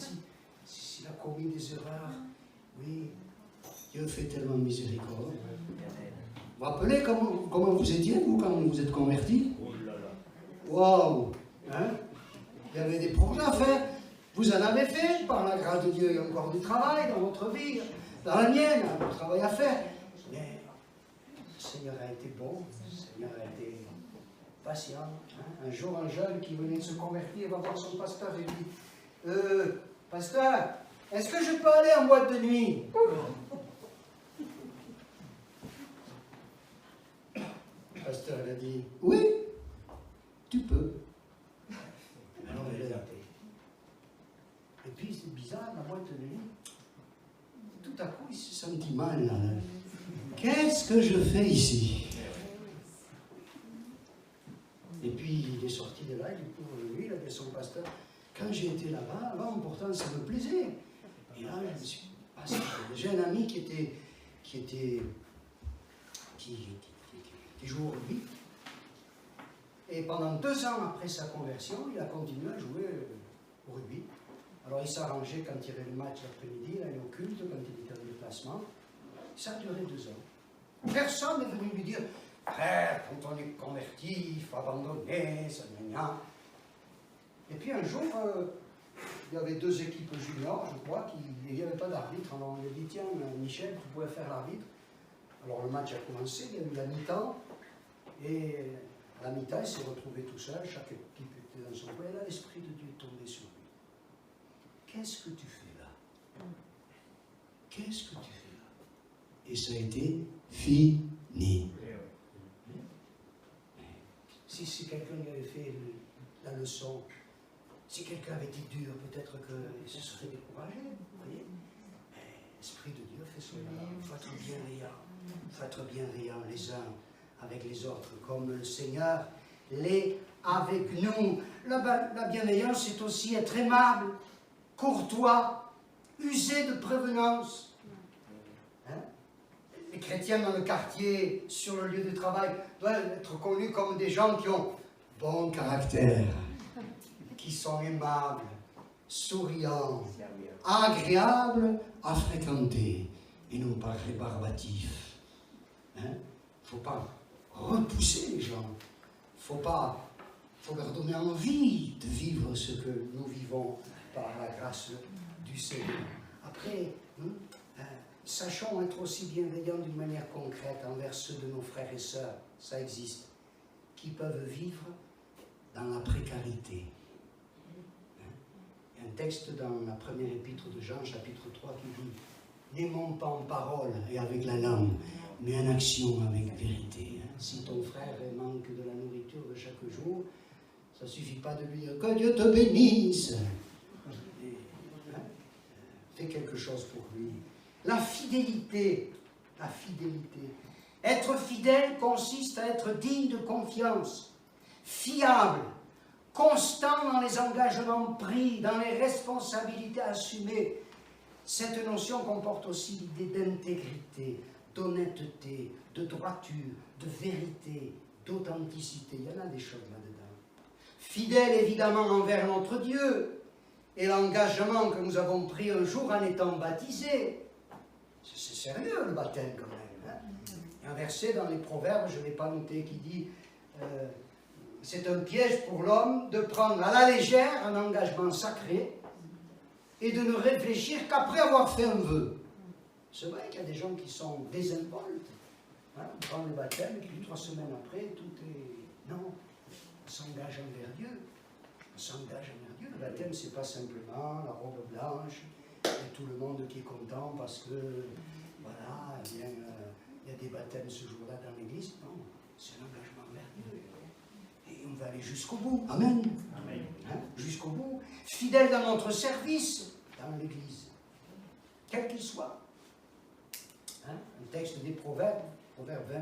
s'il a commis des erreurs, oui, Dieu fait tellement de miséricorde. Vous vous rappelez comment vous étiez, vous, quand vous êtes convertis? Waouh! Hein? Il y avait des projets à faire. Vous en avez fait, par la grâce de Dieu, il y a encore du travail dans votre vie, dans la mienne, il y a du travail à faire. Mais le Seigneur a été bon, le Seigneur a été patient. Hein? Un jour, un jeune qui venait de se convertir va voir son pasteur et dit Pasteur, est-ce que je peux aller en boîte de nuit? Le pasteur il a dit oui, tu peux. Alors il est adapté. Et puis c'est bizarre, la boîte de nuit. Tout à coup, il s'est senti mal. Qu'est-ce que je fais ici? Et puis il est sorti de là, il découvre lui, il a dit à son pasteur, quand j'ai été là-bas, avant pourtant ça me plaisait. Et là, je me suis passé. J'ai un ami qui joue au rugby. Et pendant 2 ans après sa conversion, il a continué à jouer au rugby. Alors il s'arrangeait quand il y avait le match l'après-midi, il allait au culte, quand il était en déplacement. Ça a duré 2 ans. Personne n'est venu lui dire frère, quand on est converti, il faut abandonner, ça gna. Et puis un jour, il y avait 2 équipes juniors, je crois, il n'y avait pas d'arbitre. Alors on lui a dit tiens, Michel, tu pourrais faire l'arbitre. Alors le match a commencé, il y a eu la mi-temps, et à la mi-temps, il s'est retrouvé tout seul, chaque équipe était dans son coin, et là, l'Esprit de Dieu est tombé sur lui. Qu'est-ce que tu fais là? Qu'est-ce que tu fais là? Et ça a été fini. Si quelqu'un avait fait la leçon, si quelqu'un avait été dur, peut-être que se serait découragé, vous voyez? L'Esprit de Dieu fait cela. Il faut être bienveillant. Il faut être bienveillant les uns avec les autres, comme le Seigneur l'est avec nous. La bienveillance, c'est aussi être aimable, courtois, user de prévenance. Hein? Les chrétiens dans le quartier, sur le lieu de travail, doivent être connus comme des gens qui ont bon caractère, qui sont aimables, souriants, agréables à fréquenter et non pas rébarbatifs. Il ne faut pas repousser les gens. Il faut leur donner envie de vivre ce que nous vivons par la grâce du Seigneur. Après, sachons être aussi bienveillants d'une manière concrète envers ceux de nos frères et sœurs, ça existe, qui peuvent vivre dans la précarité. Il y a un texte dans la première épître de Jean, chapitre 3, qui dit « N'aimons pas en parole et avec la langue, mais en action avec vérité. » Si ton frère manque de la nourriture de chaque jour, ça ne suffit pas de lui dire « Que Dieu te bénisse !» Fais quelque chose pour lui. La fidélité. Être fidèle consiste à être digne de confiance, fiable, constant dans les engagements pris, dans les responsabilités assumées. Cette notion comporte aussi l'idée d'intégrité, d'honnêteté, de droiture, de vérité, d'authenticité. Il y en a des choses là-dedans. Fidèle évidemment envers notre Dieu et l'engagement que nous avons pris un jour en étant baptisés. C'est sérieux le baptême quand même. Il y a un verset dans les Proverbes, je ne l'ai pas noté, qui dit c'est un piège pour l'homme de prendre à la légère un engagement sacré et de ne réfléchir qu'après avoir fait un vœu. C'est vrai qu'il y a des gens qui sont désinvoltes. On prend le baptême et puis 3 semaines après, tout est... Non, on s'engage envers Dieu. On s'engage envers Dieu. Le baptême, ce n'est pas simplement la robe blanche et tout le monde qui est content parce que, voilà, il y a des baptêmes ce jour-là dans l'église. Non, c'est un engagement envers Dieu. Et on va aller jusqu'au bout. Amen. Amen. Jusqu'au bout. Fidèle dans notre service dans l'église, quel qu'il soit. Un texte des Proverbes, Proverbe 20,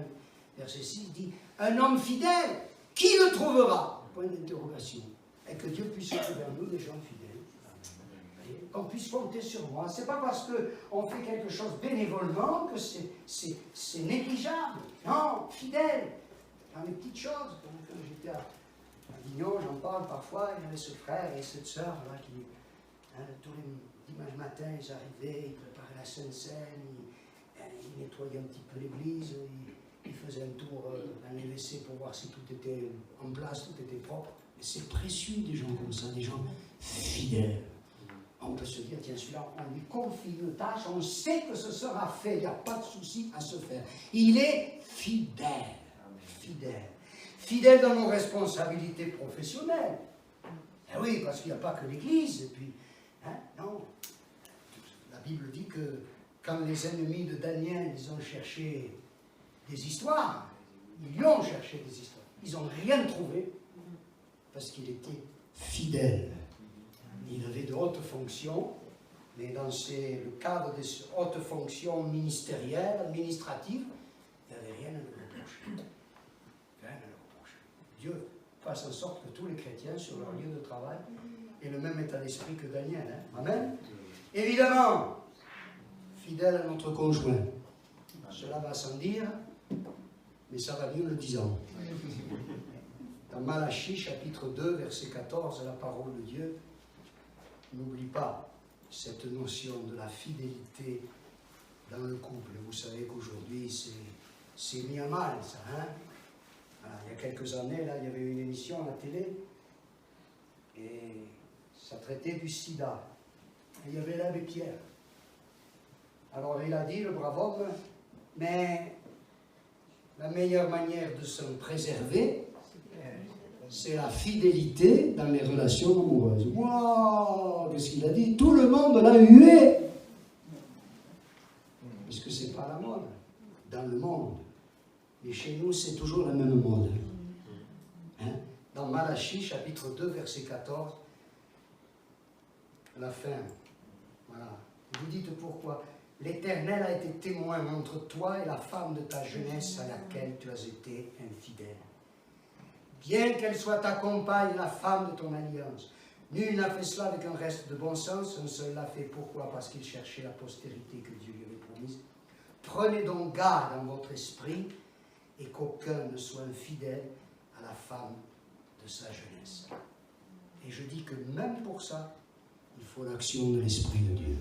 verset 6, dit « Un homme fidèle, qui le trouvera ?» Point d'interrogation. Et que Dieu puisse être vers nous des gens fidèles. Qu'on puisse compter sur moi. Ce n'est pas parce qu'on fait quelque chose bénévolement que c'est négligeable. Non, fidèle. Dans les petites choses. Quand j'étais à Avignon, j'en parle parfois, il y avait ce frère et cette sœur là qui, tous les dimanches matins, ils arrivaient, ils préparaient la Sainte Seine, ils nettoyaient un petit peu l'église, ils faisaient un tour dans les WC pour voir si tout était en place, tout était propre. Mais C'est précieux des gens comme ça, des gens fidèles. On peut se dire, tiens, celui-là, on lui confie une tâche, on sait que ce sera fait, il n'y a pas de souci à se faire. Il est fidèle, fidèle. Fidèle dans nos responsabilités professionnelles. Eh oui, parce qu'il n'y a pas que l'Église, et puis, hein, non. La Bible dit que quand les ennemis de Daniel, ils ont cherché des histoires, ils lui ont cherché des histoires. Ils n'ont rien trouvé, parce qu'il était fidèle. Il avait de hautes fonctions, mais dans le cadre des hautes fonctions ministérielles, administratives, il n'y avait rien à lui reprocher. Rien à lui reprocher. Dieu fasse en sorte que tous les chrétiens, sur leur lieu de travail, aient le même état d'esprit que Daniel. Hein? Amen. Évidemment, fidèle à notre conjoint. Cela va sans dire, mais ça va mieux le disant. Dans Malachie, chapitre 2, verset 14, la parole de Dieu, n'oublie pas cette notion de la fidélité dans le couple. Vous savez qu'aujourd'hui, c'est mis à mal, ça. Hein? Alors, il y a quelques années, là, il y avait une émission à la télé, et ça traitait du sida. Et il y avait l'abbé Pierre. Alors, il a dit, le brave homme, mais la meilleure manière de se préserver, c'est la fidélité dans les relations amoureuses. Waouh, qu'est-ce qu'il a dit? Tout le monde l'a hué. Parce que c'est pas la mode dans le monde. Mais chez nous, c'est toujours la même mode. Hein? Dans Malachie, chapitre 2, verset 14, la fin. Voilà. Vous dites pourquoi? L'Éternel a été témoin entre toi et la femme de ta jeunesse à laquelle tu as été infidèle. Bien qu'elle soit ta compagne, la femme de ton alliance. Nul n'a fait cela avec un reste de bon sens, un seul l'a fait. Pourquoi? Parce qu'il cherchait la postérité que Dieu lui avait promise. Prenez donc garde dans votre esprit et qu'aucun ne soit infidèle à la femme de sa jeunesse. Et je dis que même pour ça, il faut l'action de l'Esprit de Dieu.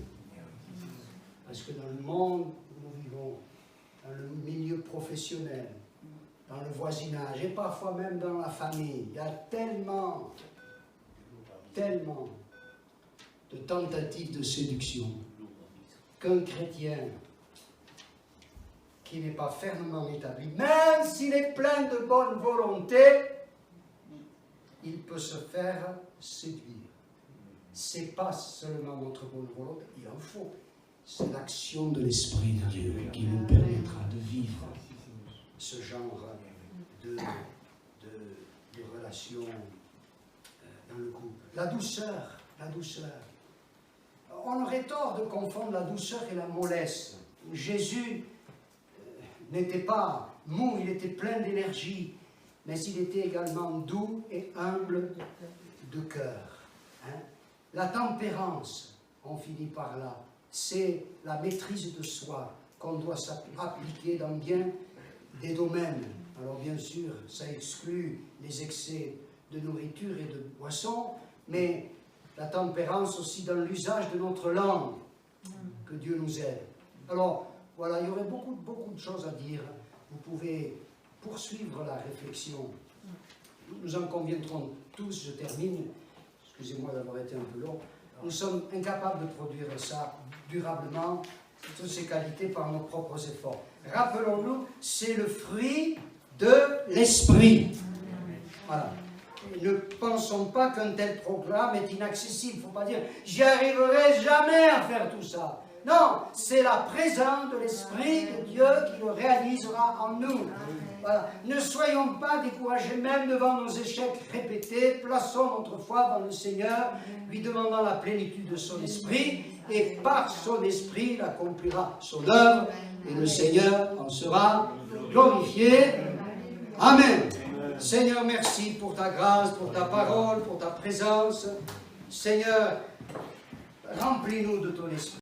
Parce que dans le monde où nous vivons, dans le milieu professionnel, dans le voisinage et parfois même dans la famille, il y a tellement de tentatives de séduction qu'un chrétien qui n'est pas fermement établi, même s'il est plein de bonne volonté, il peut se faire séduire. C'est pas seulement notre bonne volonté, il en faut. C'est l'action de l'Esprit de Dieu qui nous permettra de vivre ce genre de relation dans le couple. La douceur, la douceur. On aurait tort de confondre la douceur et la mollesse. Jésus n'était pas mou, il était plein d'énergie, mais il était également doux et humble de cœur. Hein? La tempérance, on finit par là, c'est la maîtrise de soi qu'on doit appliquer dans bien des domaines. Alors bien sûr, ça exclut les excès de nourriture et de boisson, mais la tempérance aussi dans l'usage de notre langue, que Dieu nous aide. Alors, voilà, il y aurait beaucoup de choses à dire. Vous pouvez poursuivre la réflexion. Nous en conviendrons tous, je termine, excusez-moi d'avoir été un peu long, nous sommes incapables de produire ça durablement, toutes ces qualités par nos propres efforts. Rappelons-nous, c'est le fruit de l'esprit. Voilà. Et ne pensons pas qu'un tel programme est inaccessible. Il ne faut pas dire, j'y arriverai jamais à faire tout ça. Non, c'est la présence de l'Esprit de Dieu qui le réalisera en nous. Voilà. Ne soyons pas découragés même devant nos échecs répétés. Plaçons notre foi dans le Seigneur, lui demandant la plénitude de son Esprit, et par son Esprit, il accomplira son œuvre, et le Seigneur en sera glorifié. Amen. Seigneur, merci pour ta grâce, pour ta parole, pour ta présence. Seigneur, remplis-nous de ton Esprit.